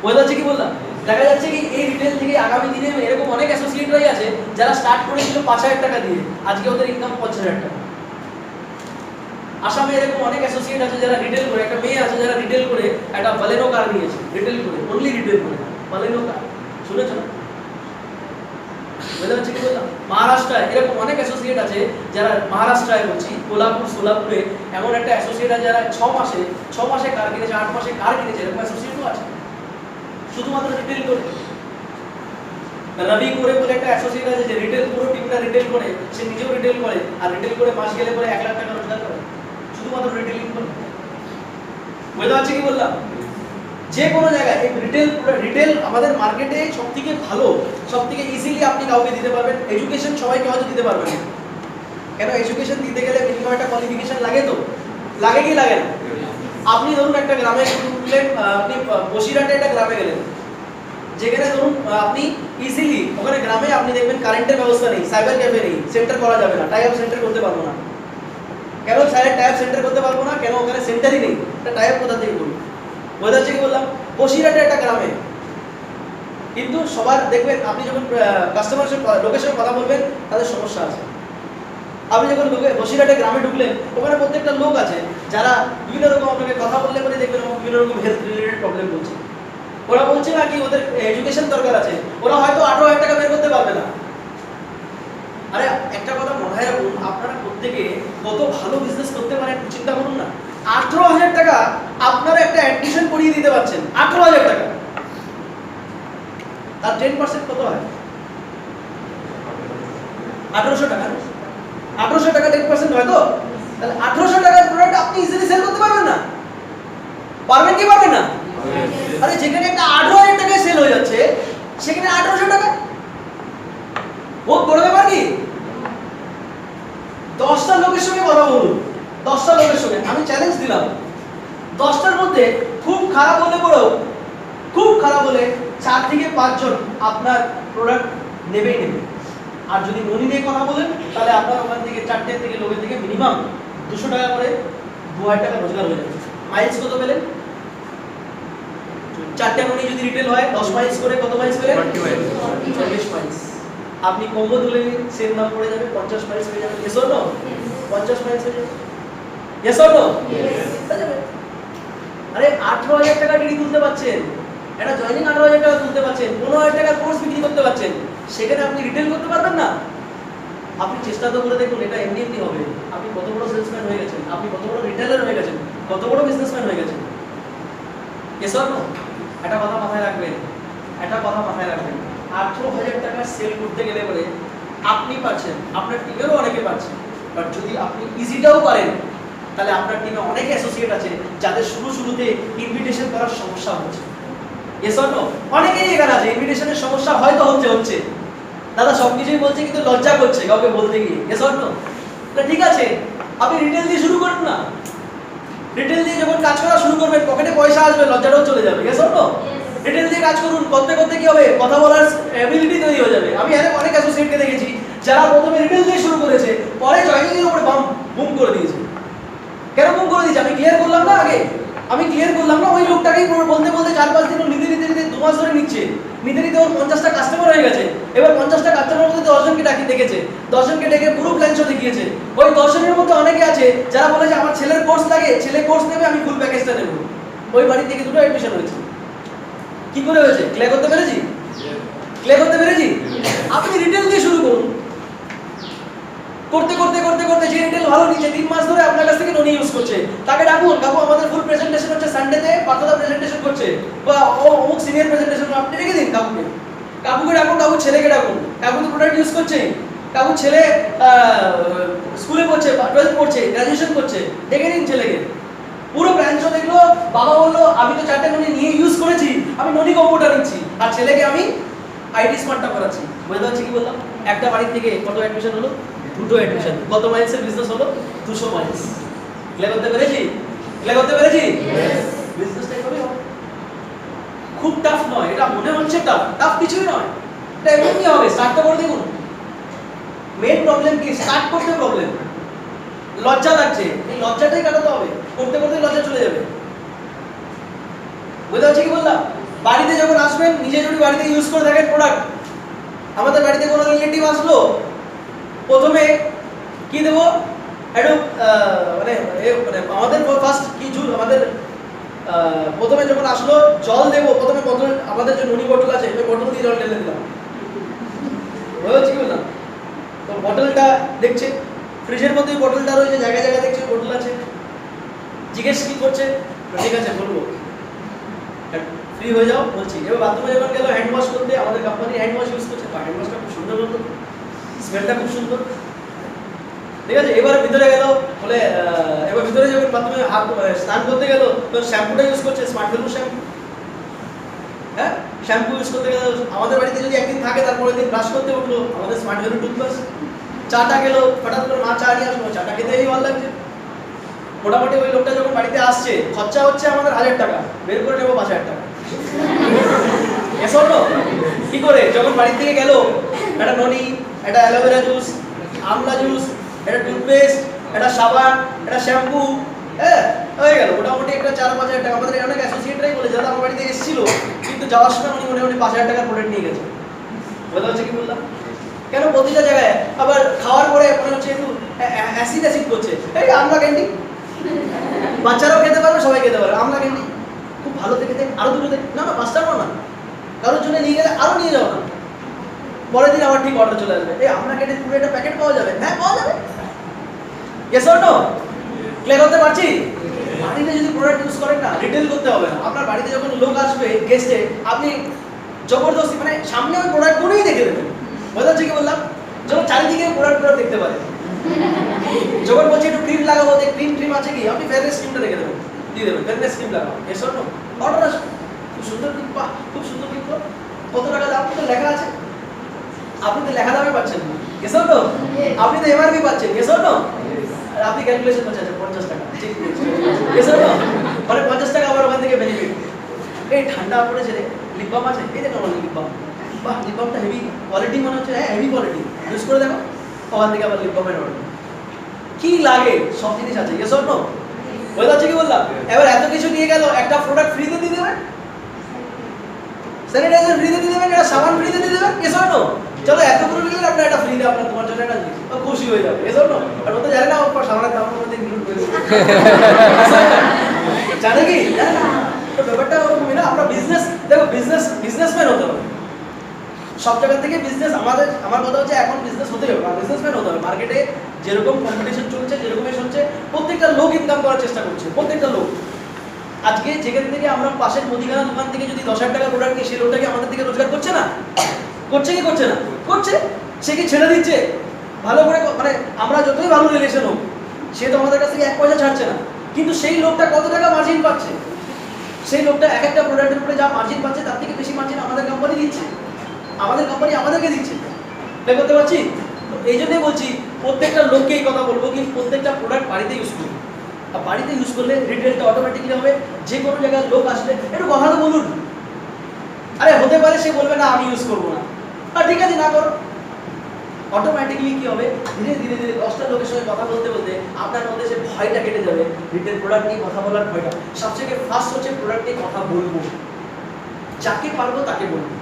বুঝতে পারছি কি বললাম? দেখা যাচ্ছে কি এই রিটেল থেকে আগামী দিনে এরকম অনেক অ্যাসোসিয়েটরাই আছে যারা স্টার্ট করেছিল 5,000 টাকা দিয়ে, আজকে ওদের ইনকাম 50,000 টাকা। আসামে এরকম অনেক অ্যাসোসিয়েট আছে যারা রিটেল করে, একটা মেয়ে আছে যারা রিটেল করে একটা বালেনো কার নিয়েছে, রিটেল করে, অনলি রিটেল করে বালেনো কার। শুনেছো না? বুঝতে পারছি কি বললাম? মহারাষ্ট্রায় এরকম অনেক অ্যাসোসিয়েট আছে যারা, মহারাষ্ট্রায় বলছি, কোলাপুর সোলাপুরে এমন একটা অ্যাসোসিয়েট আছে যারা 6 মাসে কার কিনেছে, 8 মাসে কার কিনেছে, এরকম অ্যাসোসিয়েটও আছে শুধুমাত্র রিটেল করে। রবি করে বলে একটা অ্যাসোসিয়েট আছে যে রিটেল, পুরো টিমটা রিটেল করে, সে নিজেও রিটেল করে, আর রিটেল করে মাস গেলে পরে 1 লাখ টাকা রোজগার করে শুধুমাত্র রিটেলিং করে। বুঝতে পারছি কি বললাম? যে কোনো জায়গায় এই রিটেল আমাদের মার্কেটে সবথেকে ভালো, সবথেকে ইজিলি আপনি কাউকে দিতে পারবেন। এডুকেশন সবাইকে হয়তো দিতে পারবেন না, কেন এডুকেশন দিতে গেলে মিনিমাম একটা কোয়ালিফিকেশন লাগে, তো লাগে কি লাগে না? আপনি ধরুন একটা গ্রামে গেলেন, আপনি বসিরহাটে একটা গ্রামে গেলেন, যেখানে ধরুন আপনি ইজিলি ওখানে গ্রামে আপনি দেখবেন কারেন্টের ব্যবস্থা নেই, সাইবার ক্যাফে নেই, সেন্টার করা যাবে না, টাই আপ সেন্টার করতে পারবো না। কেন স্যার টাই আপ সেন্টার করতে পারবো না? কেন ওখানে সেন্টারই নেই, একটা টাই আপ কোথা থেকে করবো? বোঝা যাচ্ছে কি বললাম? বসিরহাটে একটা গ্রামে, কিন্তু সবার দেখবেন আপনি যখন কাস্টমার লোকের সঙ্গে কথা বলবেন তাদের সমস্যা আছে। আপনি যখন বসিরহাটে গ্রামে ঢুকলেন, ওখানে প্রত্যেকটা লোক আছে যারা বিভিন্ন রকম আপনাকে কথা বললে পরে দেখবেন বিভিন্ন রকম হেলথ রিলেটেড প্রবলেম বলছে। ওরা বলছে না কি ওদের এডুকেশন দরকার আছে, ওরা হয়তো 18,000 টাকা বের করতে পারবে না। আরে একটা কথা মনে রাখুন, আপনারা প্রত্যেকে কত ভালো বিজনেস করতে পারেন চিন্তা করুন না। 18,000 টাকা আপনারা একটা অ্যাডমিশন করিয়ে দিতে পারছেন, 18,000 টাকা। তার 10% কত হয়? 1800 টাকা। 1800 টাকা 10% হয় তো? তাহলে 1800 টাকার প্রোডাক্ট আপনি ইজিলি সেল করতে পারবেন না? পারবেন কি পারবেন না? আরে যেখানে একটা 18,000 টাকায় সেল হয়ে যাচ্ছে সেখানে 1800 টাকা বহুত বড় ব্যাপার কি? 10টা লোকের সঙ্গে কথা বলুন, 10টা লোকের সঙ্গে আমি চ্যালেঞ্জ দিলাম, 10টার মধ্যে খুব খারাপ হলে পরেও, খুব খারাপ হলে 4 থেকে 5 জন আপনার প্রোডাক্ট নেবেই নেবে। আর যদি মনি নিয়ে কথা বলেন তাহলে আপনার ওখান থেকে 4টে থেকে লোকের থেকে মিনিমাম 200 টাকা করে 2000 টাকা রোজগার হয়ে যাবে। মাইলস কত পেলেন? 4টে মনি যদি রিটেল হয় 10 মাইলস করে কত মাইলস পেলেন? 40 মাইলস। আপনি কম্বো তুলে নিন, সেম দাম পড়ে যাবে, 50 মাইলস পেয়ে যাবেন। Yes or no? 50 মাইলস হয়ে যাবে। Yes or no? আরে 18,000 টাকা ডিগ্রি তুলতে পারছেন, একটা জয়েনিং 18,000 টাকা তুলতে পারছেন, 15,000 টাকার কোর্স বিক্রি করতে পারছেন, সেখানে আপনি রিটেল করতে পারবেন না? আপনি চেষ্টা তো করে দেখুন, এটা এমনি এমনি হবে। আপনি কত বড় সেলসম্যান হয়ে গেছেন, আপনি কত বড় রিটেলার হয়ে গেছেন, কত বড় বিজনেসম্যান হয়ে গেছেন। Yes or no? একটা কথা মাথায় রাখবেন, একটা কথা মাথায় রাখবেন, 18,000 টাকা সেল করতে গেলে বলে আপনি পাচ্ছেন, আপনার টিমেরও অনেকে পাচ্ছে, বাট যদি আপনি ইজিটাও পারেন তাহলে আপনার টিমে অনেক অ্যাসোসিয়েট আছে যাদের শুরুতে ইনভিটেশন করার সমস্যা হচ্ছে। Yes or no? অনেকেই এখানে আছে ইনভিটেশনের সমস্যা হয়তো হচ্ছে, দাদা সবকিছুই বলছে কিন্তু লজ্জা করছে কাউকে বলতে গিয়ে। Yes or no? ঠিক আছে, আপনি রিটেল দিয়ে শুরু করুন না। রিটেল দিয়ে যখন কাজ করা শুরু করবেন পকেটে পয়সা আসবে, লজ্জাটাও চলে যাবে। Yes or no? রিটেল দিয়ে কাজ করুন, করতে করতে কি হবে, কথা বলার এবিলিটি তৈরি হয়ে যাবে। আমি অনেক অ্যাসোসিয়েটকে দেখেছি যারা প্রথমে রিটেল দিয়ে শুরু করেছে, পরে জয়েনিং এর উপরে বুম করে দিয়েছে। কেন বুম করে দিয়েছে? আমি ক্লিয়ার করলাম না আগে, আমি ক্লিয়ার করলাম না। ওই লোকটাকেই বলতে বলতে 4-5 দিন নিতে 2 মাস ধরে নিচ্ছে, নিতে ওর 50টা কাস্টমার হয়ে গেছে। এবার 50টা কাস্টমারের মধ্যে 10 জনকে ডেকেছে, 10 জনকে ডেকে পুরো প্ল্যান শো দেখিয়েছে। ওই 10 জনের মধ্যে অনেকে আছে যারা বলে যে আমার ছেলের কোর্স লাগে, ছেলে কোর্স নেবে, আমি ফুল প্যাকেজটা নেব। ওই বাড়ি থেকে 2টো অ্যাডমিশন হয়েছে। কি করে হয়েছে? ক্লিয়ার করতে পেরেছি? ক্লিয়ার করতে পেরেছি? আপনি রিটেল দিয়ে শুরু করুন, করতে করতে করতে করতে যে রিটেল ভালো নিচ্ছে 3 মাস ধরে আপনার কাছ থেকে ননি ইউজ করছে, তাকে ডাকুন, কাকু আমাদের ফুল প্রেজেন্টেশন হচ্ছে সানডেতে, পাতাদা প্রেজেন্টেশন করছে বা অমুক সিনিয়র প্রেজেন্টেশন, আপনি ডেকে দিন কাকুকে ডাকুন, কাকু ছেলেকে ডাকুন, কাকু তো প্রোডাক্ট ইউজ করছে, কাকু ছেলে স্কুলে পড়ছে, 12th পড়ছে, গ্র্যাজুয়েশন করছে, ডেকে দিন ছেলেকে। পুরো ব্রাঞ্চ দেখলো, বাবা বললো আমি তো 4টে ননি নিয়ে ইউজ করেছি, আমি ননি কম্পিউটার নিচ্ছি, আর ছেলেকে আমি আইটি স্মার্টটা করাচ্ছি। বুঝতে পারছি কি বললাম? একটা বাড়ি থেকে কত অ্যাডমিশন হলো? 2টো অ্যাডমিশন। কত মাইলসের বিজনেস হলো? 200 মাইলস। ক্লিয়ার করতে পেরেছি? ক্লিয়ার করতে পেরেছি? বিজনেসটা এইভাবেই হবে। খুব টাফ নয়, এটা মনে হচ্ছে টাফ, টাফ কিছুই নয়, এটা এমনি হবে। স্টার্ট করে দেখুন। মেন প্রবলেম কি? স্টার্ট করতে প্রবলেম, লজ্জা লাগছে, এই লজ্জাটাই কাটাতে হবে। করতে করতে লজ্জা চলে যাবে। বুঝতে পারছি কি বললাম? বাড়িতে যখন আসবেন, নিজে যদি বাড়িতে ইউজ করে থাকেন প্রোডাক্ট, আমাদের বাড়িতে কোনো রিলেটিভ আসলো, প্রথমে কি দেবো? একটু মানে আমাদের ফার্স্ট কি জুল আমাদের প্রথমে যখন আসলো জল দেবো, প্রথমে বোতল, আমাদের যে নুনি বোতল আছে ওই বোতল দিয়ে জল ঢেলে দিলাম। বুঝতে কি বললাম? তো বোতলটা দেখছে, ফ্রিজের মধ্যে বোতলটা রয়েছে, জায়গায় জায়গায় দেখছে বোতল আছে, জিজ্ঞেস কি করছে, ঠিক আছে বলবো, ফ্রি হয়ে যাও বলছি। এবার বাথরুমে যখন গেল হ্যান্ড ওয়াশ করতে, আমাদের কোম্পানি হ্যান্ড ওয়াশ ইউজ করছে, হ্যান্ড ওয়াশটা খুব সুন্দর হতো, স্মেলটা খুব সুন্দর, ঠিক আছে। এবার ভিতরে গেল বলে, এবার ভিতরে যখন বাথরুমে হাত স্নান করতে গেল, তো শ্যাম্পুটা ইউজ করছে, স্মার্ট ভ্যালু শ্যাম্পু। হ্যাঁ, শ্যাম্পু ইউজ করতে গেল, আমাদের বাড়িতে যদি একদিন থাকে তারপরের দিন ব্রাশ করতে উঠলো, আমাদের স্মার্ট ভ্যালু টুথব্রাশ। চাটা গেল, হঠাৎ করে মা চা নিয়ে আসলো, চাটা খেতেই ভালো লাগছে। মোটামুটি ওই লোকটা যখন বাড়িতে আসছে, খরচা হচ্ছে আমাদের 1000 টাকা, বের করে নেবো 5000 টাকা। এসব কি করে যখন বাড়ি থেকে গেল, একটা ননি, একটা অ্যালোভেরা জুস, আমলা জুস, একটা টুথপেস্ট, একটা সাবান, একটা শ্যাম্পু, হ্যাঁ হয়ে গেল। মোটামুটি একটা 4-5 টাকা। আমাদের অনেক অ্যাসোসিয়েটরাই বলে, দাদা আমার বাড়িতে এসেছিল কিন্তু যাওয়ার সময় উনি মোটামুটি 5000 টাকার প্রোডাক্ট নিয়ে গেছে। বোঝা হচ্ছে কি বললাম? কেন প্রতিটা জায়গায় আবার খাওয়ার পরে মনে হচ্ছে একটু অ্যাসিড অ্যাসিড করছে, এই আমলা ক্যান্ডি, বাচ্চারাও খেতে পারবে, সবাই খেতে পারবে। আমলা ক্যান্ডি খুব ভালো থেকে দেখ, আরো দুটো দেখ, না না 5টা না, কারোর জন্য নিয়ে গেলে আরো নিয়ে যাও না। পরের দিন আবার ঠিক অর্ডার চলে আসবে, এই আমলা ক্যান্ডি পুরো একটা প্যাকেট পাওয়া যাবে? হ্যাঁ পাওয়া যাবে। Yes or no? ক্লিয়ার করতে পারছি? বাড়িতে যদি প্রোডাক্ট ইউজ করেন না, রিটেল করতে হবে না। আপনার বাড়িতে যখন লোক আসবে গেস্টে, আপনি জবরদস্তি মানে সামনে ওই প্রোডাক্টগুলোই দেখে দেবেন। বোঝা যাচ্ছে কি বললাম? যখন চারিদিকে প্রোডাক্টগুলো দেখতে পারেন, যখন বলছি একটু ক্রিম লাগাবো, দেখ ক্রিম আছে কি, আপনি ফেয়ারনেস ক্রিমটা রেখে দেবেন, দিয়ে দেবেন ফেয়ারনেস ক্রিম লাগাও। Yes or no? অর্ডার আসবে, খুব সুন্দর ক্রিম, বাহ খুব সুন্দর ক্রিম, কত টাকা দাম তো লেখা আছে, আপনি তো লেখা দামে পাচ্ছেন না। Yes or no? আপনি তো এমআরপি পাচ্ছেন। Yes or no? আর আপনি ক্যালকুলেশন করছেন 50 টাকা, ঠিক ইয়েস অর নো? মানে 50 টাকা আবার ওখান থেকে বেনিফিট। এই ঠান্ডা পড়েছে রে, লিপ বাম আছে, এই দেখো লিপ বাম, বাহ লিপ বামটা হেভি কোয়ালিটি মনে হচ্ছে, হ্যাঁ হেভি কোয়ালিটি, ইউজ করে দেখো, ওখান থেকে আবার লিপ বামের অর্ডার। কি লাগে সব জিনিস আছে। Yes or no? বোঝা যাচ্ছে কি বললাম? এবার এত কিছু নিয়ে গেল, একটা প্রোডাক্ট ফ্রিতে দিয়ে দেবেন, স্যানিটাইজার ফ্রিতে দিয়ে দেবেন, একটা সাবান ফ্রিতে দিয়ে দেবেন। Yes or no? চলো এতগুলো নিলেন, আপনার একটা ফ্রিতে, আপনার তোমার জন্য একটা জিনিস, খুশি হয়ে যাবে। Yes or no? আর ও তো জানে না ওর সাবানের দাম মধ্যে ইনক্লুড করে দেবে, জানে কি? জানে না। তো ব্যাপারটা ওরকমই না। আমরা বিজনেস, দেখো বিজনেসম্যান হতে হবে সব জায়গা থেকে। বিজনেস আমার কথা হচ্ছে এখন বিজনেস হতে হবে, বিজনেসম্যান হতে হবে। মার্কেটে যেরকম কম্পিটিশন চলছে, যেরকম চলছে, প্রত্যেকটা লোক ইনকাম করার চেষ্টা করছে, প্রত্যেকটা লোক। আজকে যেখান থেকে আমরা পাশের মুদিখানা দোকান থেকে যদি 10,000 টাকা প্রোডাক্ট নিই, সেই লোকটা কি আমাদের থেকে রোজগার করছে না? করছে কি করছে না? করছে। সে কি ছেড়ে দিচ্ছে? ভালো করে মানে আমরা যতই ভালো রিলেশন হোক, সে তো আমাদের কাছ থেকে 1 পয়সা ছাড়ছে না, কিন্তু সেই লোকটা কত টাকা মার্জিন পাচ্ছে? সেই লোকটা এক একটা প্রোডাক্টের উপরে যা মার্জিন পাচ্ছে তার থেকে বেশি মার্জিন আমাদের কোম্পানি দিচ্ছে, আমাদের কোম্পানি আমাদেরকে দিচ্ছে। তাই করতে পারছি? তো এই জন্যই বলছি প্রত্যেকটা লোককে এই কথা বলবো কি প্রত্যেকটা প্রোডাক্ট বাড়িতে ইউজ করুন। আর বাড়িতে ইউজ করলে রিটেলটা অটোমেটিকলি হবে। যে কোনো জায়গায় লোক আসলে একটু কথা তো বলুন। আরে হতে পারে সে বলবে না আমি ইউজ করবো না, আর ঠিক আছে না করো। অটোমেটিকলি কি হবে, ধীরে ধীরে ধীরে 10টা লোকের সঙ্গে কথা বলতে বলতে আপনার মধ্যে সে ভয়টা কেটে যাবে, রিটেল প্রোডাক্ট নিয়ে কথা বলার ভয়টা। সবথেকে ফার্স্ট হচ্ছে প্রোডাক্ট নিয়ে কথা বলবো, যাকে পারবো তাকে বলবো।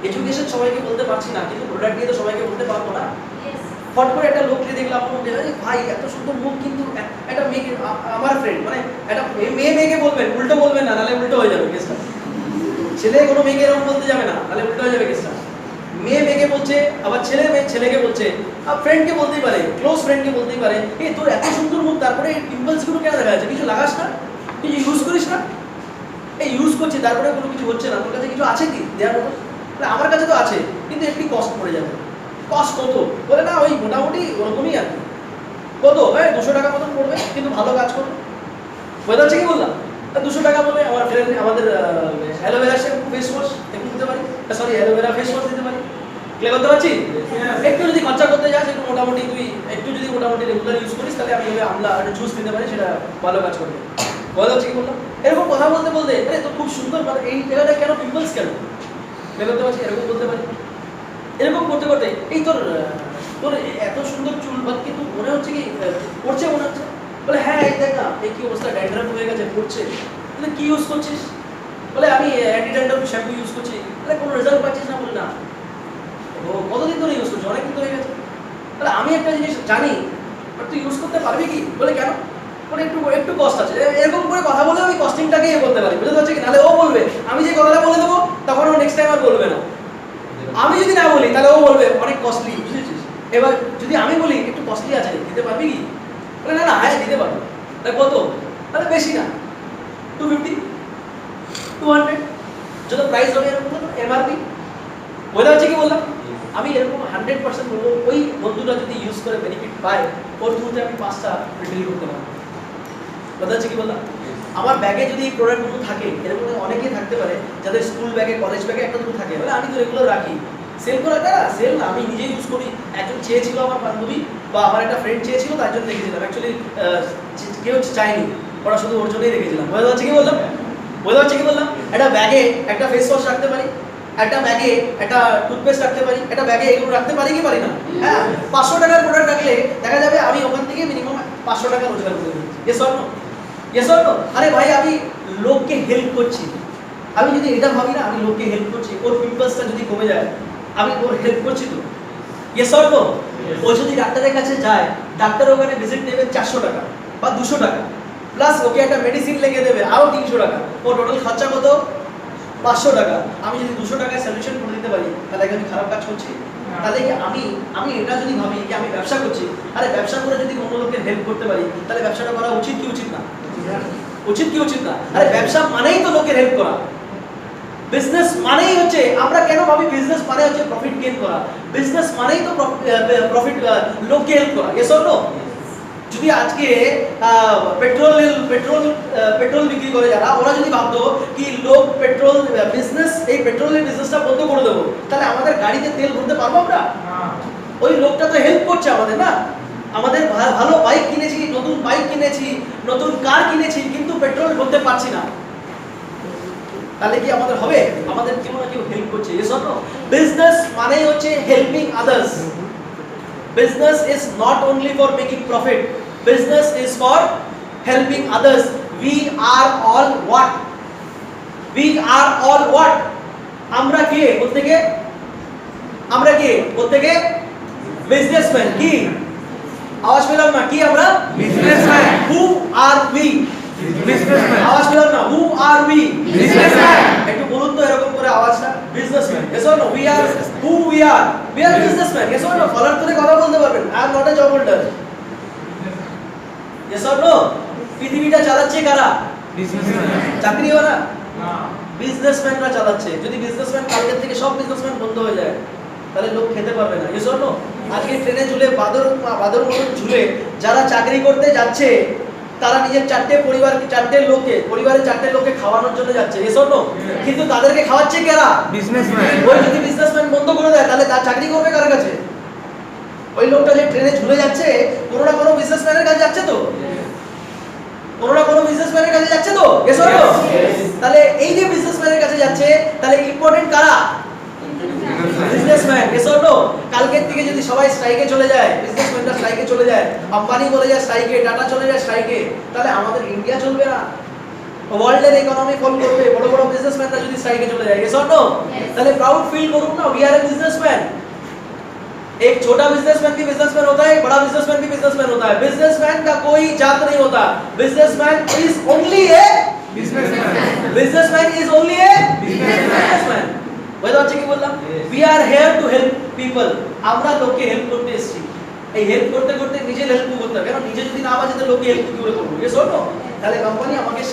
এডুকেশন সবাইকে বলতে পারছি না, কিন্তু প্রোডাক্ট নিয়ে তো সবাইকে বলতে পারবো না। ফট করে একটা লোককে দেখলাম, ভাই এত সুন্দর মুখ, কিন্তু একটা মেয়েকে, আমার ফ্রেন্ড মানে একটা মেয়েকে বলবেন, উল্টো বলবেন না, নাহলে উল্টো হয়ে যাবে কেসটা। ছেলে কোনো মেয়েকে এরকম বলতে যাবে না, নাহলে উল্টো হয়ে যাবে কেসটা। মেয়ে বলছে, আবার ছেলেকে বলছে, আর ফ্রেন্ডকে বলতেই পারে, ক্লোজ ফ্রেন্ডকে বলতেই পারে, এই তোর এত সুন্দর মুখ, তারপরে পিম্পলস গুলো কেন দেখা যাচ্ছে? কিছু লাগাস না, কিছু ইউজ করিস না? এই ইউজ করছি তারপরে কোনো কিছু হচ্ছে না, তোর কাছে কিছু আছে কি দেওয়ার মতো? আমার কাছে তো আছে, কিন্তু একটু কষ্ট পড়ে যাবে। কষ্ট কত? বলে না ওই মোটামুটি ওরকমই আর কি। কত? 200 টাকা মতন পড়বে, কিন্তু ভালো কাজ করবে। বোঝা যাচ্ছে কি বললাম? 200 টাকা বলে আমার ফ্রেন্ড আমাদের অ্যালোভেরা শ্যাম্পু ফেস ওয়াশ একটু দিতে পারি, সরি অ্যালোভেরা ফেস ওয়াশ দিতে পারি। ক্লিয়ার করতে পারছি? একটু যদি খরচা করতে যাস, একটু মোটামুটি তুই একটু যদি মোটামুটি রেগুলার ইউজ করিস, তাহলে আমি আমলা একটা জুস দিতে পারি, সেটা ভালো কাজ করবে। বোঝা যাচ্ছে কি বললাম? এরকম কথা বলতে বলতে আরে তো খুব সুন্দর মানে এই জায়গাটা কেন পিম্পলস কেন বেরোতে পারছি এরকম বলতে পারি। এরকম করতে করতে এই তোর তোর এত সুন্দর চুল বাট কিন্তু মনে হচ্ছে কি পড়ছে মনে হচ্ছে, বলে হ্যাঁ এই দেখ না এই কি অবস্থা ড্যান্ড্রাফ হয়ে গেছে পড়ছে। তাহলে কি ইউজ করছিস? বলে আমি অ্যান্টি ড্যান্ড্রাফ শ্যাম্পু ইউজ করছি। তাহলে কোনো রেজাল্ট পাচ্ছিস না? বলে না। ও কতদিন ধরে ইউজ করছিস? অনেকদিন ধরে গেছে। তাহলে আমি একটা জিনিস জানি বাট তুই ইউজ করতে পারবি কি? বলে কেন? বলে একটু একটু কষ্ট আছে। এরকম করে কথা বলে আমি কস্টিংটাকে ইয়ে করতে পারি, বুঝতে পারছি কি? নাহলে ও বলবে আমি যে কথাটা বলে দেবো তখন ও নেক্সট টাইম আর বলবে না। আমি যদি না বলি তাহলে ও বলবে অনেক কস্টলি, বুঝেছিস? এবার যদি আমি বলি একটু কস্টলি আছে দিতে পারবি কি? বলে না না হ্যাঁ দিতে পারবো। তাহলে কত? তাহলে বেশি না 250 200 যত প্রাইস হবে এরকম এমআরপি। বোঝা যাচ্ছে কি বললাম? আমি এরকম 100% বলবো ওই বন্ধুরা যদি ইউজ করে বেনিফিট পায় ওর থ্রুতে আমি 5টা রিটেল করতে পারবো। বোঝা যাচ্ছে কি বললাম? আমার ব্যাগে যদি এই প্রোডাক্টগুলো থাকে, এরকম অনেকেই থাকতে পারে যাদের স্কুল ব্যাগে কলেজ ব্যাগে একটা দুটো থাকে, বলে আমি তো রেগুলার রাখি। সেল করাটা সেল না, আমি নিজে ইউজ করি। একজন চেয়েছিল আমার বান্ধবী বা আমার একটা ফ্রেন্ড চেয়েছিল তার জন্য রেখেছিলাম। অ্যাকচুয়ালি কেউ চাইনি, ওরা শুধু ওর জন্যই রেখেছিলাম। বোঝা যাচ্ছে কি বললাম? বোঝা যাচ্ছে কি বললাম? একটা ব্যাগে একটা ফেস ওয়াশ রাখতে পারি, একটা ব্যাগে একটা টুথপেস্ট রাখতে পারি, একটা ব্যাগে এগুলো রাখতে পারি কি পারি না? হ্যাঁ, 500 টাকার প্রোডাক্ট রাখলে দেখা যাবে আমি ওখান থেকে মিনিমাম 500 টাকা রোজগার করে দিচ্ছি। Yes or no? Yes or no? আরে ভাই আমি লোককে হেল্প করছি। আমি যদি এটা ভাবি না আমি লোককে হেল্প করছি, ওর পিম্পলসটা যদি কমে যায় আমি ওর হেল্প করছি তো। Yes or no? ও যদি ডাক্তারের কাছে যায়, ডাক্তার ওখানে ভিজিট নেবে 400 টাকা বা 200 টাকা, প্লাস ওকে একটা মেডিসিন লিখে দেবে আরো 300 টাকা। ও টোটাল খরচা কত? 500 টাকা। আমি যদি 200 টাকায় সলিউশন করে দিতে পারি তাহলে আমি খারাপ কাজ করছি? তাহলে কি আমি এটা যদি ভাবি যে আমি ব্যবসা করছি, আরে ব্যবসা করে যদি অন্য লোকের হেল্প করতে পারি তাহলে ব্যবসাটা করা উচিত কি উচিত না? উচিত কি উচিত না? আরে ব্যবসা মানেই তো লোকের হেল্প করা। বিজনেস মানেই হচ্ছে, আমরা কেন ভাবি বিজনেস মানে হচ্ছে প্রফিট গেইন করা? বিজনেস মানেই তো প্রফিট লোককে হেল্প করা। Yes or no? যদি আজকে পেট্রোল বিক্রি করে যারা, ওরা যদি ভাবতো কি লোক পেট্রোল বিজনেস, এই পেট্রোলের বিজনেসটা বন্ধ করে দেবো, তাহলে আমাদের গাড়িতে তেল ভরতে পারবো আমরা? ওই লোকটা তো হেল্প করছে আমাদের না। আমাদের ভালো বাইক কিনেছি, নতুন বাইক কিনেছি, নতুন কার কিনেছি, কিন্তু পেট্রোল ভরতে পারছি না। তাহলে কি আমাদের হবে? আমাদের কেউ না কেউ হেল্প করছে। Yes or no? বিজনেস মানে হচ্ছে helping others. Business is not only for making profit. Business is for helping others. We are all what? We are all what? আমরা কে? কোত্থেকে? আমরা কে? কোত্থেকে? বিজনেসম্যান। কি? আওয়াজ পেলাম না। কি আমরা?
Businessman.
Who are we?
Businessman.
আওয়াজ পেলাম না। Who are we?
বিজনেসম্যান।
একটু বলুন তো এরকম করে আওয়াজটা। Businessman. Yes or no? We are who we are. We are businessmen. Yes or no? কলার ধরে কথা বলতে পারবেন। I am not a job holder. Yes or no? পৃথিবীটা চালাচ্ছে কারা?
বিজনেসম্যান।
চাকরিওয়ালা? বিজনেসম্যানরা চালাচ্ছে। যদি বিজনেসম্যান কালকের থেকে সব বিজনেসম্যান বন্ধ হয়ে যায় তাহলে লোক খেতে পারবে না। Yes or no? আজকে ট্রেনে ঝুলে বাদর মতন ঝুলে যারা চাকরি করতে যাচ্ছে তারা নিজের পরিবারের 4টে লোককে খাওয়ানোর জন্য যাচ্ছে। Yes or no? কিন্তু তাদেরকে খাওয়াচ্ছে কারা?
বিজনেসম্যান।
ওই যদি বিজনেসম্যান বন্ধ করে দেয় তাহলে তার চাকরি করবে কার কাছে? ওই লোকটা যে ট্রেনে ঝুলে যাচ্ছে কোনো না কোনো বিজনেসম্যানের কাছে যাচ্ছে তো? কোনো না কোনো বিজনেসম্যানের কাছে যাচ্ছে তো? Yes or no? তাহলে এই যে বিজনেসম্যানের কাছে যাচ্ছে তাহলে ইম্পর্টেন্ট কারা? বিজনেসম্যান। Yes or no? কালকের থেকে যদি সবাই স্ট্রাইকে চলে যায়, বিজনেসম্যানরা স্ট্রাইকে চলে যায়, আম্বানি বলে যায় স্ট্রাইকে, টাটা চলে যায় স্ট্রাইকে, তাহলে আমাদের ইন্ডিয়া চলবে না। ওয়ার্ল্ডের ইকোনমি ফল করবে বড় বড় বিজনেসম্যানরা যদি স্ট্রাইকে চলে যায়। Yes or no? তাহলে প্রাউড ফিল করুন না, we are a businessman. एक छोटा बिजनेसमैन भी बिजनेसमैन होता है, बड़ा बिजनेसमैन भी बिजनेसमैन होता है। बिजनेसमैन का कोई जात नहीं होता। Businessman is only A
businessman.
Businessman is only a businessman. বুঝতে পারছি কি বললাম? we are here to help people. আমরা লোককে হেল্প করতে এসেছি। এই হেল্প করতে করতে নিজের হেল্প করতে হবে। কারণ নিজে যদি না বাঁচে তো লোককে হেল্প কি করে করব? Yes or no? তাহলে কোম্পানি আমাকে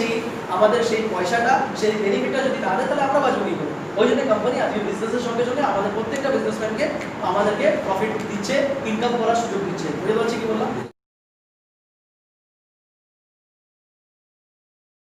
আমাদের সেই পয়সাটা, সেই বেনিফিটটা যদি না দেয় তাহলে আমরা বাঁচবো কি করে? ওই জন্য কোম্পানি আজকে বিজনেসের সঙ্গে সঙ্গে আমাদের প্রত্যেকটা বিজনেসম্যানকে আমাদেরকে প্রফিট দিচ্ছে, ইনকাম করার সুযোগ দিচ্ছে। বুঝতে পারছি কি বললাম?